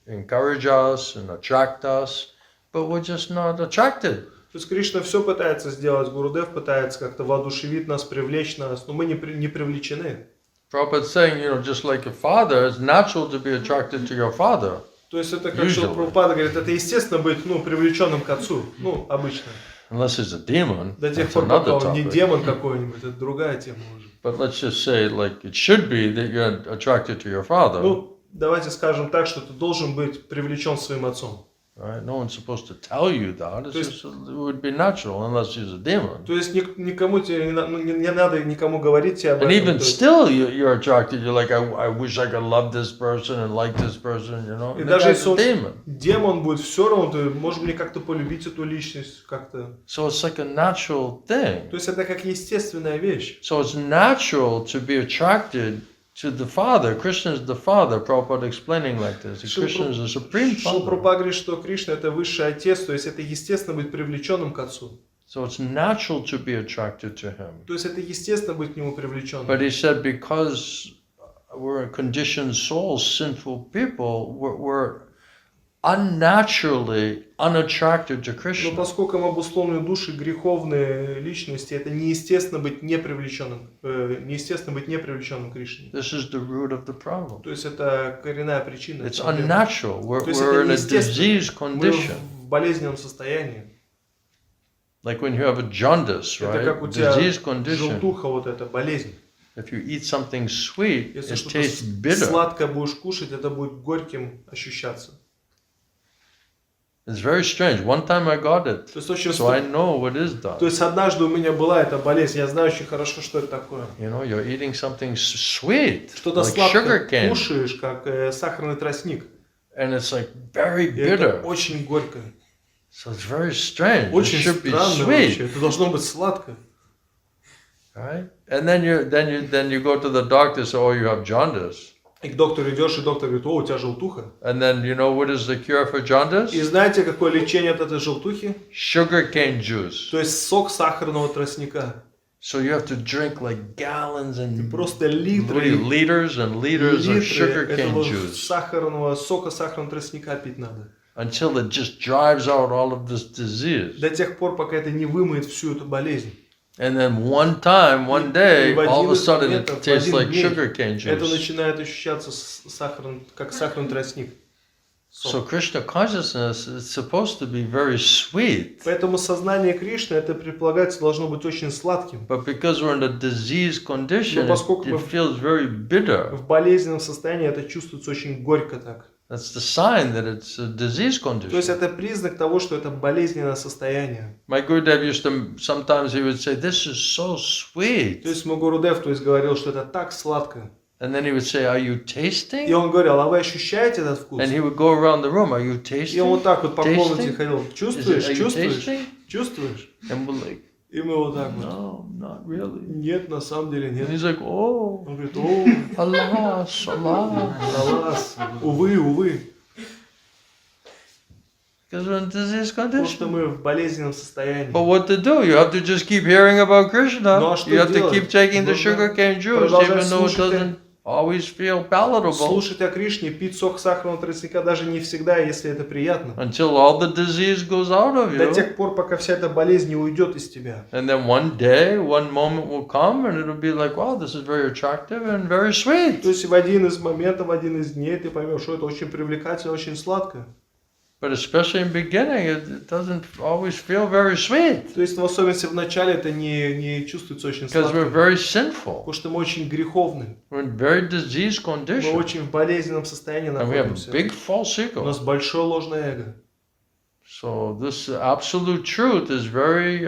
encourage us and attract us, but we're just not attracted. То есть Кришна все пытается сделать, Гурудев пытается как-то воодушевить нас, привлечь нас, но мы не привлечены. Prabhupada's saying, just like a father, it's natural to be attracted to your father. То есть это как Usually. Шрила Прабхупада говорит, это естественно быть привлеченным к отцу, обычно. Unless he's a demon, До тех that's пор, пока another он не topic. демон какой-нибудь, это другая тема уже. But let's just say, like, it should be that you're attracted to your father. Давайте скажем так, что ты должен быть привлечен своим отцом. Right? No one's supposed to tell you that. It's То есть- just, it would be natural unless he's a demon. То есть никому тебе не надо никому говорить тебе об And этом. even То есть- still, you're attracted. You're like, I wish I could love this person and like this person, И And the даже guy's если a он demon. демон будет, все равно ты можешь мне как-то полюбить эту личность, как-то. So it's like a natural thing. То есть это как естественная вещь. So it's natural to be attracted to the Father. Krishna is the Father. Prabhupada explaining like this. Krishna is the supreme Шрила Father. Прабхупада говорит, что Кришна это высший отец, то есть это естественно быть привлеченным к отцу. So it's natural to be attracted to him. То есть это естественно быть к нему привлеченным. But he said because we're conditioned souls, sinful people, we're unnaturally unattracted to Но Krishna. поскольку мы обусловлены души, греховные личности, это неестественно быть непривлеченным к Кришне. This is the root of the problem. То есть это коренная причина. It's проблемы. unnatural. То есть We're это in a неестественно. disease Мы condition. в болезненном состоянии. Like when you have a jaundice, Это как у right? тебя Disease condition. желтуха, вот эта болезнь. If you eat something sweet, Если it что-то tastes bitter. сладкое будешь кушать, это будет горьким ощущаться. It's very strange. One time I got it, То есть очень so I know what is То that. есть однажды у меня была эта болезнь, я знаю очень хорошо, что это такое. You know, you're eating something sweet, Что-то like sugar сладкое cane, кушаешь, как сахарный тростник. and it's like very И это bitter. очень горько. So it's very strange. It Очень should be странно вообще. sweet, Это должно быть сладко. right? And then you go to the doctor, say, oh, you have jaundice. И к доктору идешь, и доктор говорит, о, у тебя желтуха. And then you know what is the cure for jaundice? И знаете, какое лечение от этой желтухи? Sugar cane juice. То есть сок сахарного тростника. So you have to drink like gallons and Просто литры liters and liters of sugar cane этого juice сахарного сока сахарного тростника пить надо. until it just drives out all of this disease. До тех пор, пока это не вымоет всю эту болезнь. And then one day, И в all of a один из sudden моментов, it в tastes один like день sugar cane это juice. начинает ощущаться как сахарный тростник. So Krishna consciousness is supposed to be very sweet. Поэтому сознание Кришны, это предполагается, должно быть очень сладким. But because we're in a disease condition, Но поскольку it мы feels very bitter. в болезненном состоянии это чувствуется очень горько так. That's the sign that it's a disease То есть condition. это признак того, что это болезненное состояние. My Gurudev used to, sometimes he would say, this is so sweet. То есть мой Гурудев, то есть говорил, что это так сладко. And then he would say, are you И tasting? он говорил, а вы ощущаете этот вкус? And he would go around the room, are you И он вот tasting? так вот по комнате Tasting? ходил. Is it, Чувствуешь? are you Чувствуешь? tasting? Чувствуешь? And we're like, И мы вот так вот. no, not really. Нет, на самом деле And нет. he's like, oh, Он говорит, о, alas, alas. аллас, увы. Because we're in disease Потому что condition. мы в болезненном состоянии. But what to do? You have to just keep hearing about Krishna. Ну, а что You have to делать? keep taking the Нужно sugarcane juice, продолжать even though it слушать doesn't always feel palatable, Слушать о Кришне, пить сок сахарного тростника даже не всегда, если это приятно. until all the disease goes out of До you. тех пор, пока вся эта болезнь не уйдет из тебя. And then one day, one moment will come and it'll be like, wow, this is very attractive and very sweet. То есть в один из моментов, в один из дней ты поймешь, что это очень привлекательно, очень сладко. But especially in beginning, it doesn't always feel very sweet. То есть в особенности в начале это не чувствуется очень Because we're сладко. very sinful. Потому что мы очень греховны. We're in very diseased Мы condition. очень в болезненном состоянии And we have находимся. big false У нас ego. большое ложное эго. So this absolute truth is very,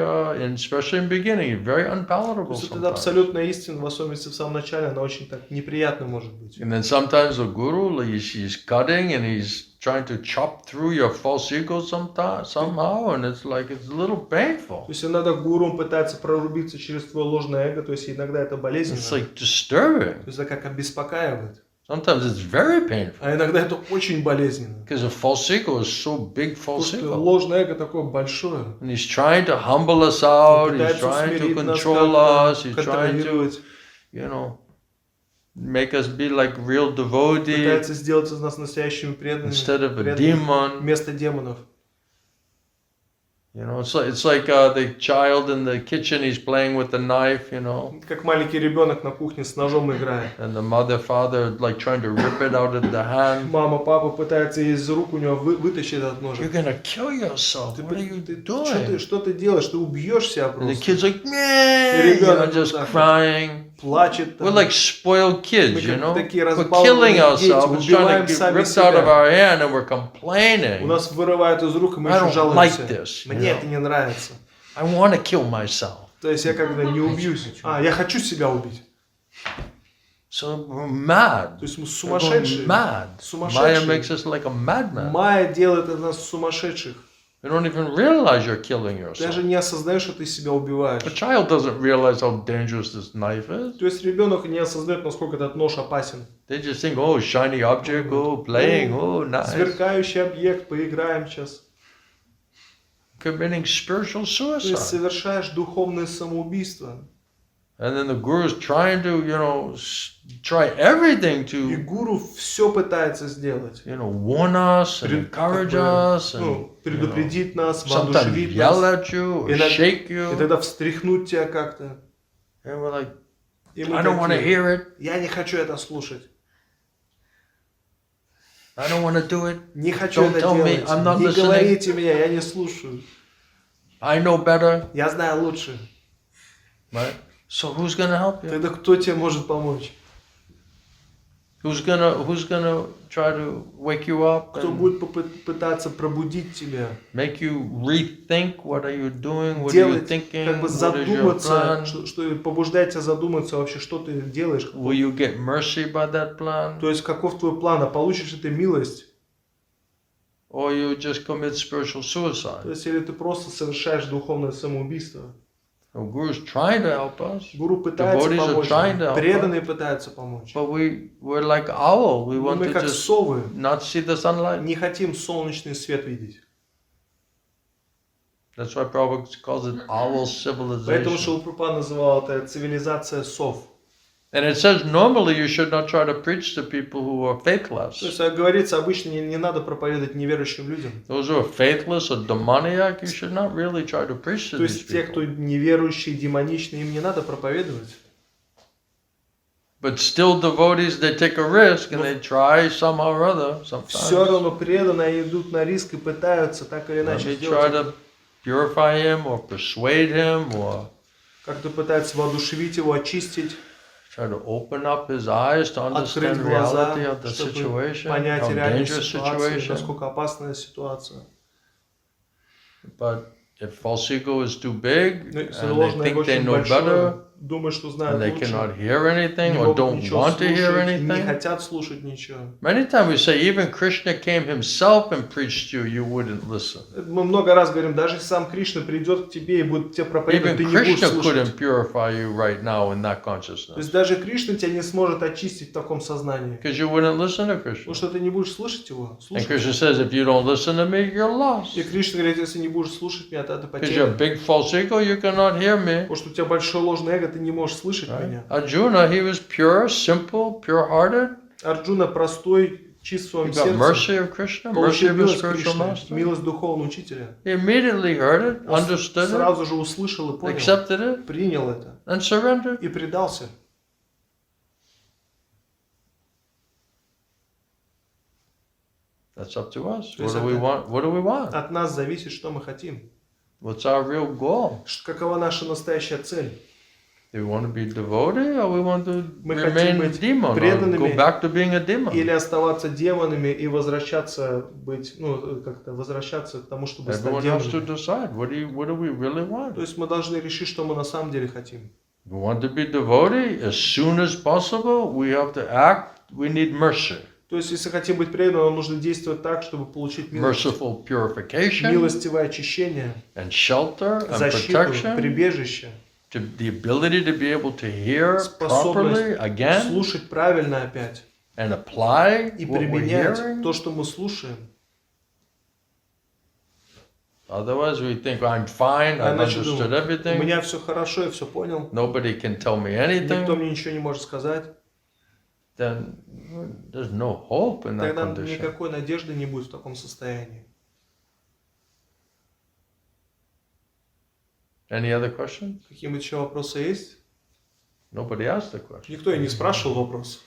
especially in beginning, very То unpalatable есть это sometimes. абсолютная истина, в особенности в самом начале, она очень так неприятна может быть. And then sometimes the guru, he's cutting and he's trying to chop through your false ego somehow, and it's like it's a little painful. То есть иногда гуру пытается прорубиться через твое ложное эго, то есть иногда это болезненно. It's like disturbing. То есть это как обеспокаивает. Sometimes it's very painful А иногда это очень болезненно. because the false ego is so big, Потому false что ego. ложное эго такое большое. And he's trying to humble us out, he's Пытается trying to усмирить нас, control как-то us, he's trying to, контролировать. make us be like real devotee Пытается сделать из нас настоящими преданными. instead of a преданными demon. Вместо демонов. It's like the child in the kitchen, he's playing with the knife, Как маленький ребенок на кухне с ножом играет. and the mother, father, like trying to rip it out of the hand. Мама, папа пытаются из рук у него вытащить этот ножик. You're gonna kill yourself. What are you doing? Что ты делаешь? Ты убьешь себя And the просто. kid's like, man, ребенок just вот так вот. crying. Плачет. We're like spoiled kids, Мы как такие We're разбалованные killing дети, ourselves, trying убиваем to get сами ripped out of себя. our hand, and we're У complaining. нас вырывают из рук, и мы I еще don't жалуемся. like this, Мне это не нравится. I want to kill myself. То есть я когда не убьюсь. Я хочу себя убить. So we're mad. То есть мы We're going сумасшедшие. mad. Maya Сумасшедшие. makes us like a madman. Майя делает из нас сумасшедших. You don't even realize you're killing Ты даже yourself. не осознаешь, что ты себя убиваешь. A child doesn't realize how dangerous this knife is. То есть ребенок не осознает, насколько этот нож опасен. They just think, oh, shiny object, oh, playing, oh, nice. Сверкающий объект, поиграем сейчас. committing spiritual То есть suicide. совершаешь духовное самоубийство. And then the guru is trying to, try everything И to, гуру все пытается сделать. warn us and encourage us and, Предупредить нас, sometimes воодушевить yell нас. at you or И shake И you. тогда встряхнуть тебя как-то. And we're like, И мы I don't want to такие, hear it. я не хочу это слушать. I don't want to do it. Не хочу Don't это tell me, делать. I'm not Не listening. говорите меня, я не слушаю. I know better. Я знаю лучше. Right? So who's going to help you? Тогда кто тебе может помочь? Who's gonna try to wake you up Кто and будет пытаться пробудить тебя? make you rethink what are you doing, what are you Делать, thinking, как бы what is your задуматься, plan? что побуждает тебя задуматься вообще, что ты делаешь. Will you get mercy by that plan? То есть, каков твой план, а получишь ли ты милость? Or you just commit spiritual То suicide? есть, или ты просто совершаешь духовное самоубийство? The Guru is trying to help us, Гуру пытается Devotees are помочь, trying to help преданные пытаются помочь. but we're like owl. We Но want мы to как just совы, not see the sunlight. не хотим солнечный свет видеть. That's why Prabhupada calls it owl Поэтому civilization. Шилапрапада называл это цивилизация сов. And it says normally you should not try to preach to people who are faithless. То есть, как говорится, обычно не надо проповедовать неверующим людям. Those who are faithless or demoniac, you should not really try to preach to То these есть, те, кто people. неверующие, демоничные, им не надо проповедовать. But still devotees, they take a risk and they try somehow or other, Все sometimes. равно преданные идут на риск и пытаются так или иначе Maybe сделать. try to purify him or persuade him or Как-то пытаются воодушевить его, очистить, try to open up his eyes to открыть understand глаза, reality of the чтобы situation, понять how реальность dangerous ситуации, situation. насколько опасная ситуация. But if false ego is too big Но and если they ложное think they очень know better большое, думают, что and знают they лучше, cannot hear anything не or могут don't ничего want to hear слушать, не anything. хотят слушать ничего. Many times we say even Krishna came himself and preached to you, you wouldn't listen. Мы много раз говорим, даже если сам Кришна придет к тебе и будет тебе проповедовать, ты Even не будешь Krishna слушать. couldn't purify you right now in that То consciousness есть даже Кришна тебя не сможет очистить в таком сознании. because you wouldn't listen to Потому Krishna. что ты не будешь слушать его. And Слушать. Krishna says, if you don't listen to me, you're lost. И Кришна говорит, если не будешь слушать меня, то это Because you're a потеря. big false ego, you cannot hear me. Потому что у тебя большое ложное эго, ты не можешь слышать Right? меня. Arjuna, he was pure, simple, pure-hearted. Арджуна простой, чист в He своем got сердце. mercy of Krishna, mercy Получил of his милость spiritual Кришны, master. милость духовного учителя. He immediately heard it, Он understood it, сразу же услышал и понял, accepted it, принял это and surrendered. и предался. That's up to us. То What есть do we это- want? What do we want? От нас зависит, что мы хотим. What's our real goal? Какова наша настоящая цель? Do we want to be devotee or we want to Мы remain хотим a быть demon or преданными go back to being a demon? Или оставаться демонами и возвращаться быть, как-то возвращаться к тому, чтобы стать Everyone has to демонами. decide. What do we really want? То есть мы должны решить, что мы на самом деле хотим. We want to be devotee as soon as possible. We have to act. We need mercy, То есть если хотим быть преданным, нам нужно действовать так, чтобы получить милость. merciful purification Милостивое очищение, and shelter and защиту, protection. прибежище, The ability to be able to hear properly способность again слушать правильно опять and apply и what we're применять hearing. то, что мы слушаем. Otherwise, we think I'm fine. А I've иначе understood думаем, у everything. меня все хорошо, я все понял, Nobody can tell me никто anything. мне ничего не может сказать. Then there's no hope in that Тогда condition. никакой надежды не будет в таком состоянии. Any other questions? Какие-нибудь еще вопросы есть? Nobody asked the question. Никто и не спрашивал вопрос.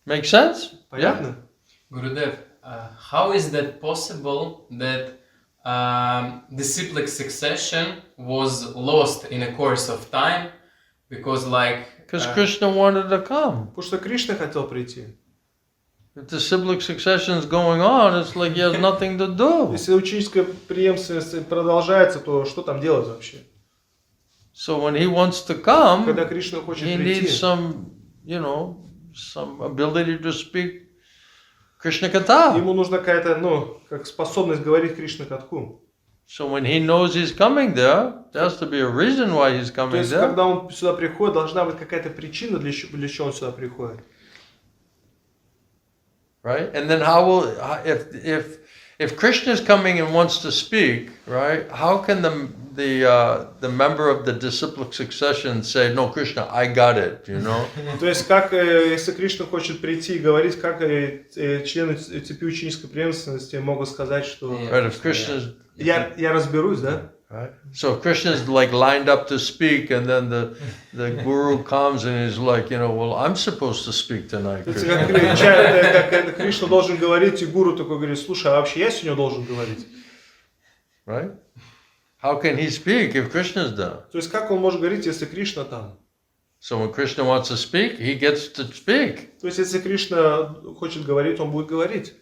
Make sense? Yeah. Понятно? Gurudev, how is that possible that disciplic succession was lost in a course of time? Because Because Krishna wanted to come. Потому что Кришна хотел прийти. If the disciplic succession is going on, it's like he has nothing to do. Если ученическая преемственность продолжается, то что там делать вообще? So when he wants to come, Когда Кришна хочет he прийти, needs some ability to speak krishna-katha. ему нужна какая-то, как способность говорить Кришна-катху. So when he knows he's coming there has to be a reason why he's То coming есть, there. когда он сюда приходит, должна быть какая-то причина, для чего он сюда приходит. Right? And then if Krishna is coming and wants to speak, right? How can the member of the disciplic succession say, "No, Krishna, I got it," you know? То есть, как, если Кришна хочет прийти и говорить, как члены цепи ученической преемственности могут сказать, что Right? If Krishna's я разберусь, да? right. So if Krishna's like lined up to speak, and then the guru comes and he's like, well, I'm supposed to speak tonight. То есть, Krishna. как Кришна должен говорить, и гуру такой говорит: слушай, а вообще я сегодня должен говорить? Right? How can he speak if Krishna's there? То есть, как он может говорить, если Кришна там? So when Krishna wants to speak, he gets to speak. То есть, если Кришна хочет говорить, он будет говорить.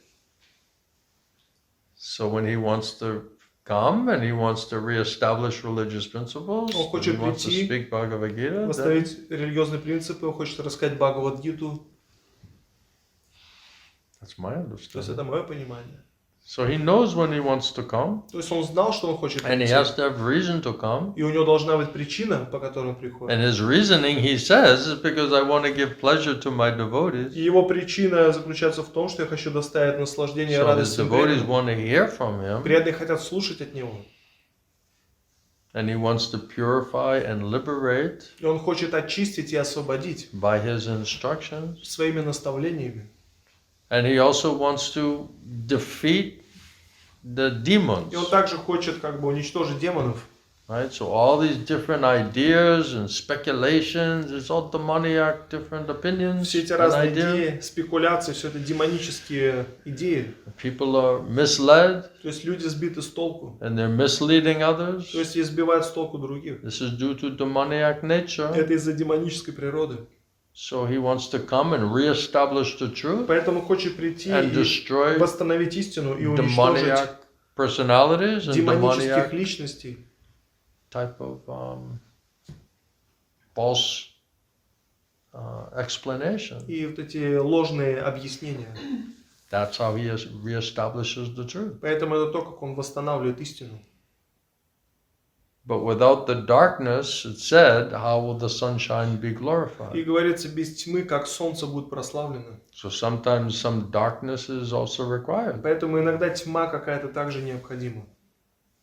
So when he wants to come and he wants to reestablish religious principles, Он he хочет wants to прийти, speak Bhagavad Gita, then, восстановить религиозные принципы, он хочет рассказать Бхагавад Гиту. that's my То есть, understanding. это мое понимание. So he knows when he wants to come, То есть, он знал, что он хочет and he прийти. has to have reason to come. И у него должна быть причина, по которой он приходит. And his reasoning, he says, is because I want to give pleasure to my devotees. И его причина заключается в том, что я хочу доставить наслаждение и So his радость своим devotees преданным. want to hear from him, Преданные хотят слушать от него. and he wants to purify and liberate И он хочет очистить и освободить by his instructions. своими наставлениями. And he also wants to defeat the demons. И он также хочет как бы уничтожить демонов. Right? So all these different ideas and speculations, it's all demoniac, different opinions Все эти and разные ideas. идеи, спекуляции, все это демонические идеи. People are misled То есть люди сбиты с толку. and they're misleading others. То есть и сбивают с толку других. This is due to demoniac nature. Это из-за демонической природы. So he wants to come and reestablish the truth Поэтому хочет прийти and и destroy восстановить истину и уничтожить demoniac personalities and демонических demoniac личностей. type of false explanation. И вот эти ложные объяснения. That's how he reestablishes the truth. Поэтому это то, как он восстанавливает истину. But without the darkness, it said, how will the sunshine be И glorified? говорится, без тьмы, как солнце будет прославлено. So sometimes some darkness is also required. Поэтому иногда тьма какая-то также необходима.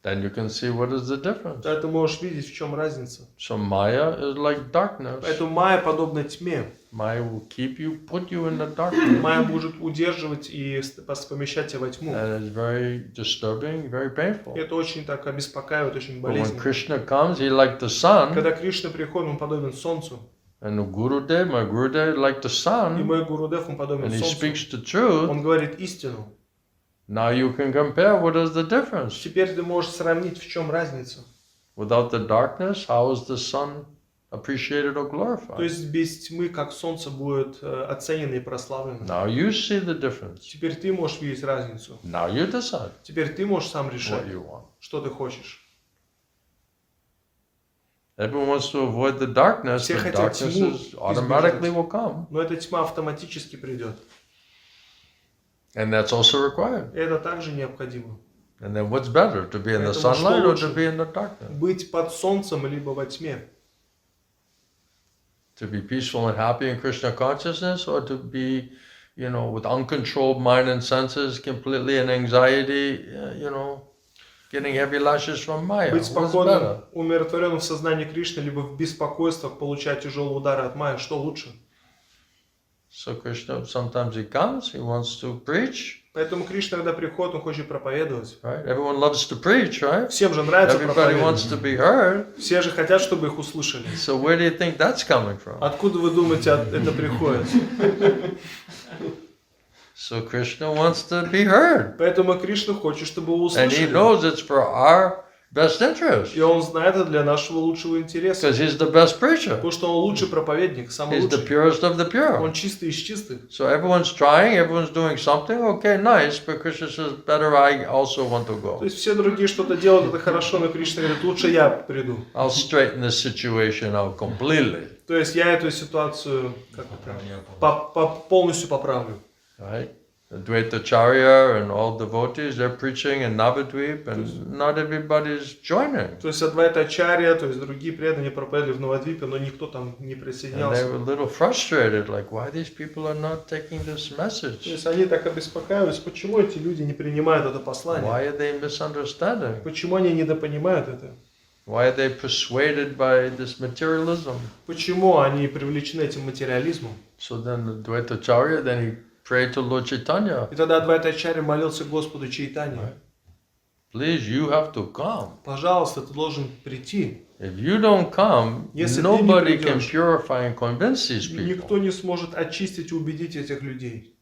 Then you can see what is the difference. Тогда ты можешь видеть, в чем разница. So Maya is like darkness. Поэтому майя подобна тьме. Maya will keep you, put you in the darkness. Майя будет удерживать и помещать тебя во тьму. And it's very disturbing, very painful. И это очень так обеспокаивает, очень But when болезненно. Krishna comes, he like the sun. Когда Кришна приходит, он подобен солнцу. And the Gurudev, my Gurudev, like the И sun. мой Гурудев, он подобен And he солнцу. speaks the truth. Он говорит истину. Now you can compare what is the difference. Теперь ты можешь сравнить, в чем разница. Without the darkness, how is the sun appreciated or То glorified? есть без тьмы, как солнце будет оценено и прославлено. Now you see the difference. Теперь ты можешь видеть разницу. Now you decide Теперь ты можешь сам решать, what you want. что ты хочешь. Everyone wants to avoid the darkness. Все The хотят darkness тьму is automatically избежать. will come. Но эта тьма автоматически придет. And that's also required. И это также необходимо. And then what's better, to be in the Поэтому sunlight or что to be in the darkness? Быть под солнцем либо во тьме. To be peaceful and happy in Krishna consciousness, or to be, with uncontrolled mind and senses, completely in anxiety, getting heavy lashes from Maya. Быть What's спокойным, better? умиротворенным в сознании Кришны, либо в беспокойствах получать тяжелые удары от майя. Что лучше? So Krishna, sometimes he comes, he wants to preach, Поэтому Кришна, когда приходит, он хочет проповедовать. right? Everyone loves to preach, right? Всем же нравится Everybody wants проповедовать. to be heard. Все же хотят, чтобы их услышали. So where do you think that's coming from? Откуда вы думаете, это приходит? So Krishna wants to be heard. Поэтому Кришна хочет, чтобы его And he услышали. knows it's for our best interest. И он знает это для нашего лучшего интереса. Because he's the best preacher. Потому что он лучший проповедник, самый He's the лучший. purest of the pure. Он чистый из чистых. So everyone's trying, everyone's doing something. Okay, nice. But Krishna says, better I also want to То go. есть все другие что-то делают, это хорошо, но Кришна говорит, лучше я приду. I'll straighten this situation out completely. То есть я эту ситуацию полностью поправлю. Right? Advaitacharya and all devotees, they're preaching in Navadvip, and not everybody's joining. То есть Адвайта-ачарья, то есть другие преданные проповедовали в Навадвипе, но никто там не And they присоединялся. were a little frustrated, like, why these people are not taking this То message? есть они так обеспокоились, почему эти люди не принимают это послание, Why are they misunderstanding? почему они недопонимают это, Why are they persuaded by this materialism? почему они привлечены этим материализмом. So then Advaitacharya, then he prayed to Lord Chaitanya, И тогда Адвайта-ачарья молился Господу Чайтанье. please, you have to come. Пожалуйста, ты должен прийти. If you don't come, Если ты не nobody can придешь, purify and convince these никто people. не сможет очистить и убедить этих людей.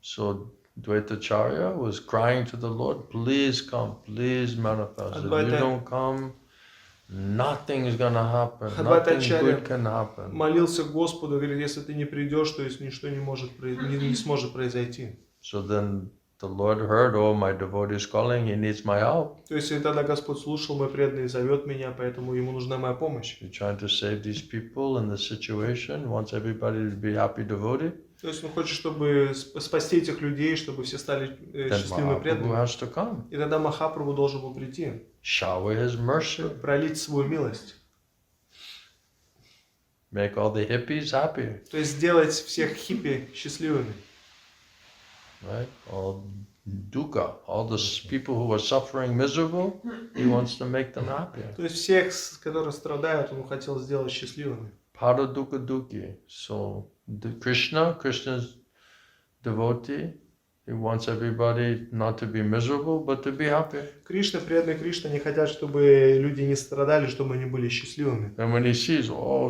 So Advaitacharya was crying to the Lord, please come, please manifest. If you Advaita- don't come, nothing is going to happen. Advaita Nothing Acharya good can happen. Молился Господу, говорит, если ты не придешь, то есть ничто не сможет произойти. So then the Lord heard, oh, my devotee is calling, he needs my help. То есть и тогда Господь слушал, мой преданный зовет меня, поэтому ему нужна моя помощь. You're trying to save these people in this situation, wants everybody to be happy devotee. То есть он хочет, чтобы спасти этих людей, чтобы все стали Then счастливыми Mahaprabhu преданными. has to come. И тогда Махапрабху должен был прийти, Shower his mercy. пролить свою милость. Make all the hippies happy. То есть сделать всех хиппи счастливыми. Right? All dukkha, all the people who are suffering miserable, he wants to make them happy. То есть всех, которые страдают, он хотел сделать счастливыми. Pada dukkha dukhi. So Krishna's devotee, he wants everybody not to be miserable, but to be happy. Кришна, преданные Кришна, не хотят, чтобы люди не страдали, чтобы они были счастливыми. And when he sees, oh,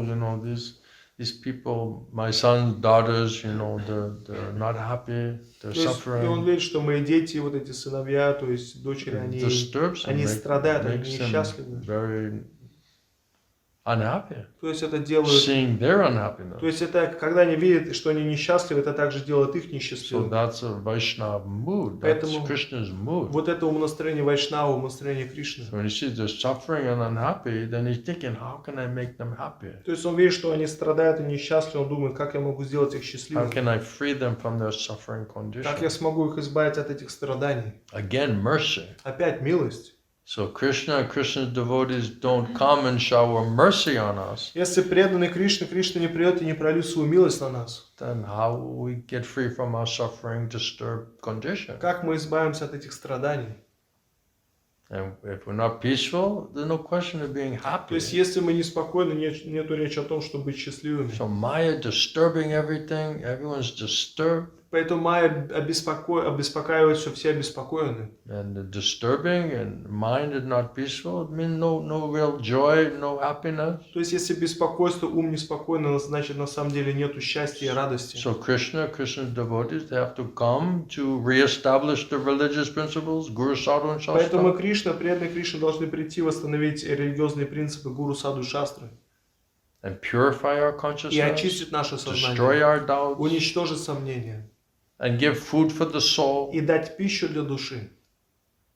these people, my sons, daughters, they're not happy, they're То есть, и он suffering. видит, что мои дети, вот эти сыновья, то есть дочери, It disturbs him, они страдают, они makes him несчастливы. very unhappy, То есть это делают, seeing their то unhappiness. есть это, когда они видят, что они несчастливы, это также делает их So несчастливыми. that's a Vaishnava mood. That's Поэтому Krishna's mood. вот это умонастроение Вайшнава, умонастроение Кришны. So when he sees they're suffering and unhappy, then he's thinking, how can I make them happy? То есть он видит, что они страдают и несчастливы, он думает, как я могу сделать их How счастливыми, can I free them from their suffering как я condition? смогу их избавить от этих страданий. Again, mercy. Опять милость. So Krishna and Krishna's devotees don't come and shower mercy on us, Если преданный Кришна, Кришна не придет и не пролит свою милость на нас, then how will we get free from our suffering, disturbed condition? как мы избавимся от этих страданий? And if we're not peaceful, there's no question of being То happy. есть, если мы неспокойны, нету речи о том, чтобы быть счастливыми. So Maya disturbing everything, everyone's disturbed, Поэтому Майя обеспокаивает, что все обеспокоены. and the disturbing and mind is not peaceful, it means no real joy, no happiness. То есть, если беспокойство, ум неспокойно, значит, на самом деле нету счастья и радости. So Krishna's devotees, they have to come to reestablish the religious principles, Guru Sadhu and Поэтому Shastra, Кришна, преданные Кришны должны прийти восстановить религиозные принципы Гуру Саду Шастры and purify our и consciousness, очистить наше destroy сознание, our doubts, уничтожить сомнения and give food for the soul, и дать пищу для души.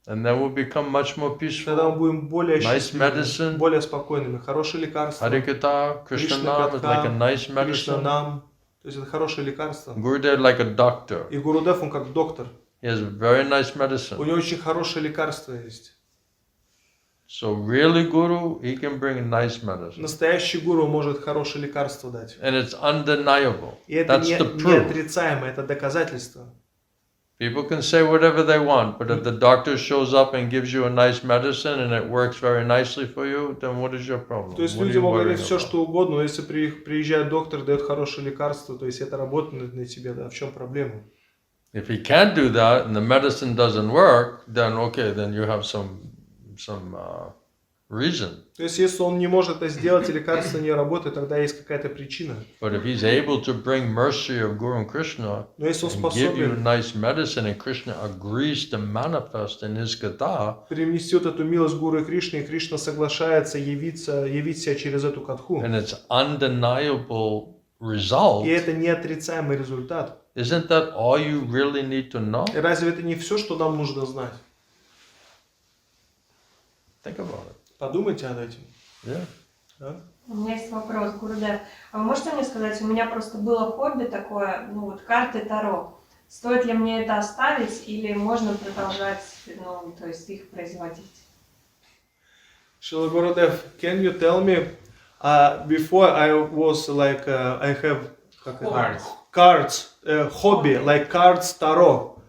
and then we'll become much more Тогда мы peaceful. будем более Nice счастливыми, medicine. более спокойными. Хорошее лекарство. Harikatha, Krishna Nam is like a nice Кришна medicine. нам. То есть это хорошее лекарство. Gurudev like a doctor. И Гурудев, он как доктор. He has very nice У medicine. него очень хорошее лекарство есть. So really Guru, he can bring nice medicine. Настоящий гуру может хорошее лекарство дать. And it's undeniable. И это That's the proof. неотрицаемо, это доказательство. People can say whatever they want, but if the doctor shows up and gives you a nice medicine and it works very nicely for you, then what is your problem? То есть What are люди you могут worrying говорить все, about? что угодно, но если приезжает доктор, дает хорошее лекарство, то есть это работает на тебе, да, в чем проблема? If he can't do that and the medicine doesn't work, then okay, then you have some reason. То есть если он не может это сделать и лекарство не работает, тогда есть какая-то причина. But if he's able to bring mercy of Guru and Krishna Но если он and give you способен nice medicine and Krishna agrees to manifest in his katha, принесет эту милость Гуру и Кришне, и Кришна соглашается явить себя через эту катху. and it's undeniable result, И это неотрицаемый результат. isn't that all you really need to know? И разве это не все, что нам нужно знать? Think about it. Подумайте над этим. Yeah. Да? У меня есть вопрос, Гурудев. А вы можете мне сказать, у меня просто было хобби такое, карты Таро. стоит ли мне это оставить или можно продолжать, ну, то есть их производить? Shila Gurudev, can you tell me, before I was like, I have cards, hobby, like cards tarot,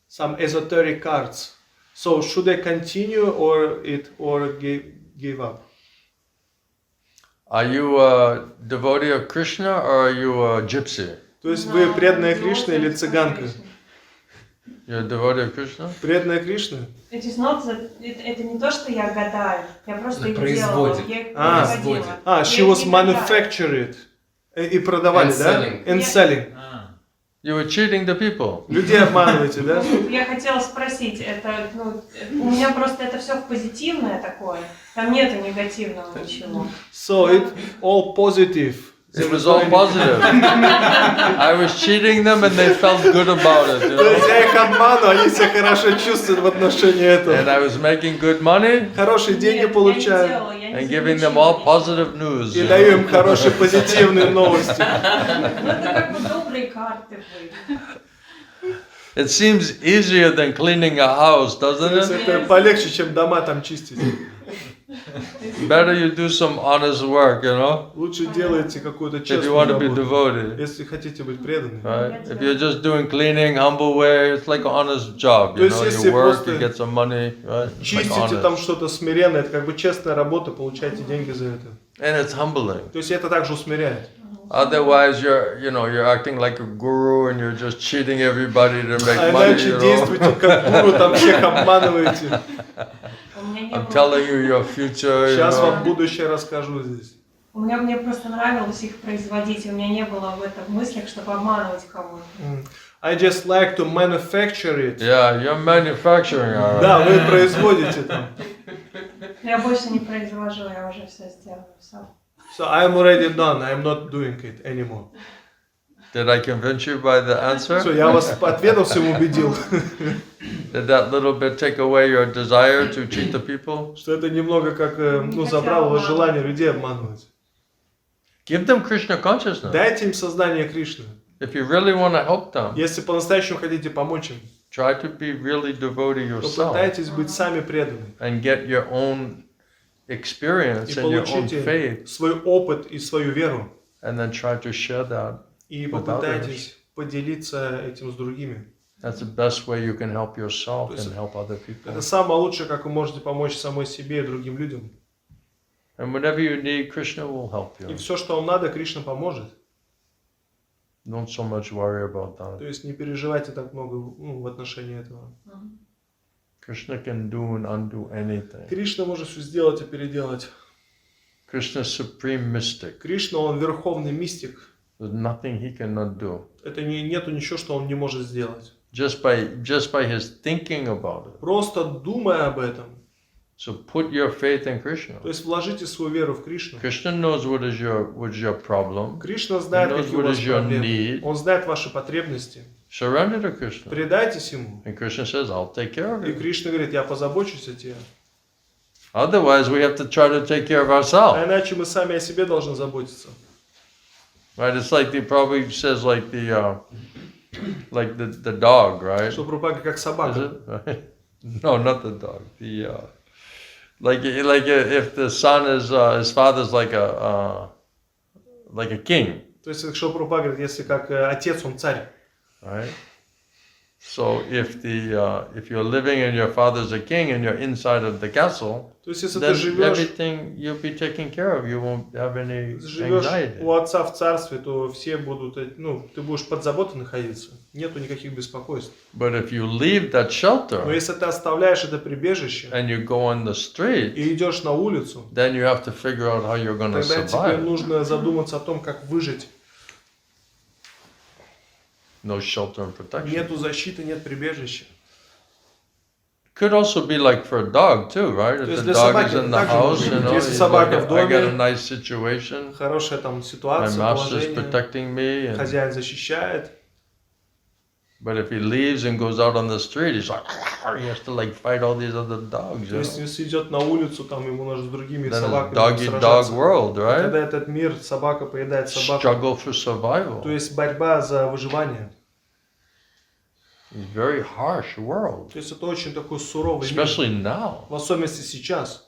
some esoteric cards. So should I continue or give up? Are you a devotee of Krishna or are you a gypsy? То есть вы преданная Кришны или цыганка? You're a devotee of Krishna? Преданная Кришны? Это не то, что я гадаю, я просто их делала, Производит. я их производила. She was manufactured. И продавали, да? And selling. You were cheating the people. Людей обманываете, да? Я хотела спросить, это, ну, у меня просто это все позитивное такое, там нету негативного ничего. So it all positive. It was all positive. I was cheating them and they felt good about it. You То есть know? я их обману, они себя хорошо чувствуют в отношении этого. And I was making good money Хорошие деньги получают. and giving them all positive news. И You know? даю им хорошие позитивные новости. Это как бы добрые карты были. It seems easier than cleaning a house, То doesn't есть it? это полегче, чем дома там чистить. Better you do some honest work, you know, Лучше делайте какую-то if you честную want to be работу, devoted. если хотите быть преданными. Right? If you're just doing cleaning, humble way, it's like an honest job. You То есть, know, если you work, просто you get some money, right? It's like Чистите там honest. что-то смиренно, это как бы честная работа, получаете деньги за это. And it's humbling. То есть это также усмиряет. Otherwise, you're acting like a guru and you're just cheating everybody to А make money. иначе You know? действуйте как гуру, там всех обманываете. У меня не I'm было. telling you your future. You Сейчас know? вам будущее расскажу здесь. Мне просто нравилось их производить, и у меня не было в этом мыслях, чтобы обманывать кого-то. I just like to manufacture it. Yeah, you're manufacturing. All right. Да, вы производите там. Я больше не произвожу, я уже все сделала сам. So I'm already done, I'm not doing it anymore. Did I convince you by the answer? Все, я вас ответом всем убедил, Did that little bit take away your desire to cheat the people? что это немного как, забрало у вас желание людей обманывать. Give them Krishna consciousness. Дайте им сознание Кришны. If you really want to help them, Если по-настоящему хотите помочь им, try to be really devotee то yourself пытайтесь быть сами преданными. and get your own experience И and your own получите faith, свой опыт и свою веру. and then try to share that. И With попытайтесь поделиться этим с другими. That's the best way you can help yourself То есть and help other people. Это самое лучшее, как вы можете помочь самой себе и другим людям. And whenever you need, Krishna will help И you. все, что вам надо, Кришна поможет. Don't so much worry about that. То есть не переживайте так много в отношении этого. Krishna can do and undo anything. Кришна может все сделать и переделать. Krishna is supreme mystic. Кришна, он верховный мистик. There's nothing he cannot do. Это нету ничего, что он не может сделать. Just by his thinking about it. Просто думая об этом. So put your faith in Krishna. То есть вложите свою веру в Кришну. Krishna knows what is your problem. Кришна знает, He knows какие у what вас is your проблемы. need. Он знает ваши потребности. Surrender to Krishna. Предайтесь ему. And Krishna says, I'll take care of И it. Кришна говорит, я позабочусь о тебе. Otherwise, we have to try to take care of А ourselves. иначе мы сами о себе должны заботиться. Right? It's like he probably says like the dog, right? Что Прабхупада как Is собака. it? Right? No, not the dog. Like if the son is his father's like a king, То есть, что Прабхупада говорит, если как отец, он царь. right? So if you're living and your father's a king and you're inside of the castle, То есть, если then ты живешь everything you'll be taken care of. You won't have any живешь anxiety. у отца в царстве, то все будут, ты будешь под заботой находиться. Нету никаких беспокойств. But if you leave that shelter Но если ты оставляешь это прибежище and you go on the street, и идешь на улицу, then you have to figure out how you're going to тогда тебе survive. нужно задуматься о том, как выжить. No shelter and protection. Нету защиты, нет прибежища. Could also be like for a dog too, right? То If есть the для dog собаки is in the также house, может you быть. know, Если he's собака like, в I got a доме, nice situation. хорошая там My ситуация, master is положение, protecting me. And, хозяин защищает. but if he leaves and goes out on the street, he's like, he has to like fight all these other dogs. То You есть, know? если идет на улицу, там ему нужно с другими Then it's собаками dog-eat-dog сражаться. world, right? Когда этот мир, собака поедает собаку. Struggle for survival. То есть борьба за выживание. It's a very harsh world, То есть это очень такой суровый мир, especially now. в особенности сейчас.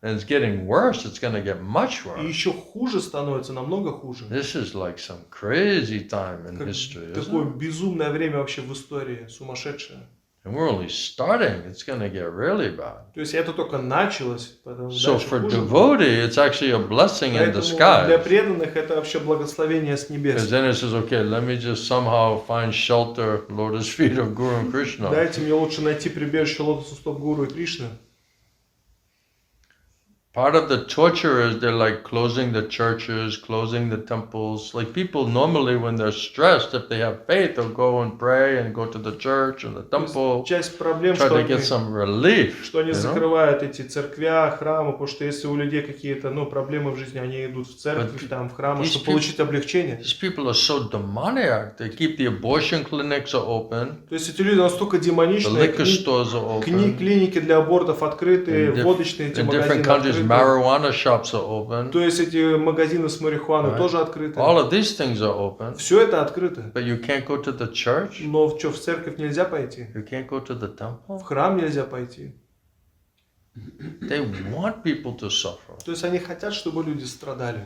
And it's getting worse. It's going to get much И worse. еще хуже становится, намного хуже. This is like some crazy time in Как history, такое isn't it? безумное время вообще в истории, сумасшедшее. And we're only starting. It's going to get really bad. То есть это только началось, поэтому So дальше for хуже будет. devotee, it's actually a blessing in Поэтому для disguise. преданных это вообще благословение с Because небес. then it says, okay, let me just somehow find shelter, lotus feet of Guru and Krishna. Дайте мне лучше найти прибежище лотосу стоп Гуру и Кришны. Part of the torture is they're like closing the churches, closing the temples. Like people normally when they're stressed, if they have faith, they'll go and pray and go to the church or the То есть temple, часть проблем, try что to get они, some relief. что они you know? закрывают эти церквя, храмы, потому что если у людей какие-то проблемы в жизни, они идут в церковь, But там, в храмы, these чтобы people- получить облегчение. These people are so demoniac. They keep the abortion clinics are open, То есть эти люди настолько the демоничные, liquor stores are open. клиники для абортов открыты, In водочные эти In магазины different countries, открыты. marijuana shops are open. То есть эти магазины с марихуаной Right. тоже открыты. All of these things are open. Все это открыто. But you can't go to the church. Но в церковь нельзя пойти? You can't go to the В temple. храм нельзя пойти. They want people to suffer. То есть они хотят, чтобы люди страдали.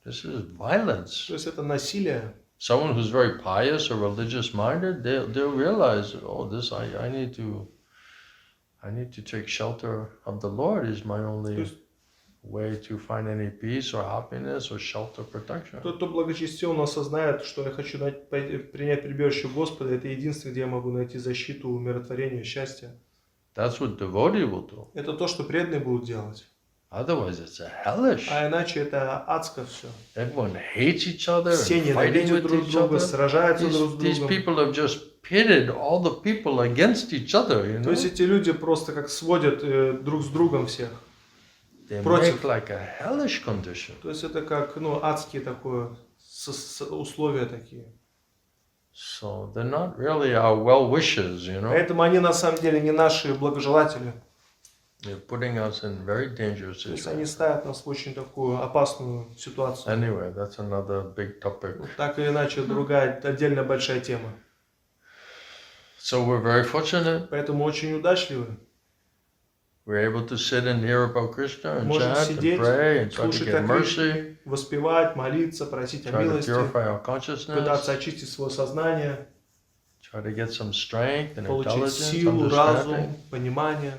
This is violence. То есть это насилие. Someone who's very pious or religious minded, they'll realize, oh, this I need to take shelter of the Lord is my only way to find any peace or happiness or shelter protection. Тот, кто благочестивый, осознает, что я хочу принять прибежище Господа, это единственное, где я могу найти защиту, умиротворение, счастье. That's what devotee will do. Это то, что преданные будут делать. Otherwise, it's a hellish. А иначе это адско все. Everyone hates each other Все and fighting ненавидят with друг each друга, other. сражаются друг с These другом. people have just pitted all the people against each other, you То есть know? эти люди просто как сводят друг с другом всех. They против. make like a hellish condition. То есть это как адские такое условия такие. So they're not really our well wishers, you know? Поэтому они на самом деле не наши благожелатели. They're putting us in very dangerous То есть они situations. ставят нас в очень такую опасную ситуацию. Anyway, that's another big topic. Так или иначе, другая, отдельно большая тема. So we're very fortunate. Поэтому очень удачливы. We're able to sit and hear about Krishna and Можем chant and сидеть, pray and try to слушать get о mercy, Кришне, воспевать, молиться, просить о try to милости, purify our consciousness, пытаться очистить свое сознание, try to get some strength and получить intelligence, силу, разум, understanding. понимание.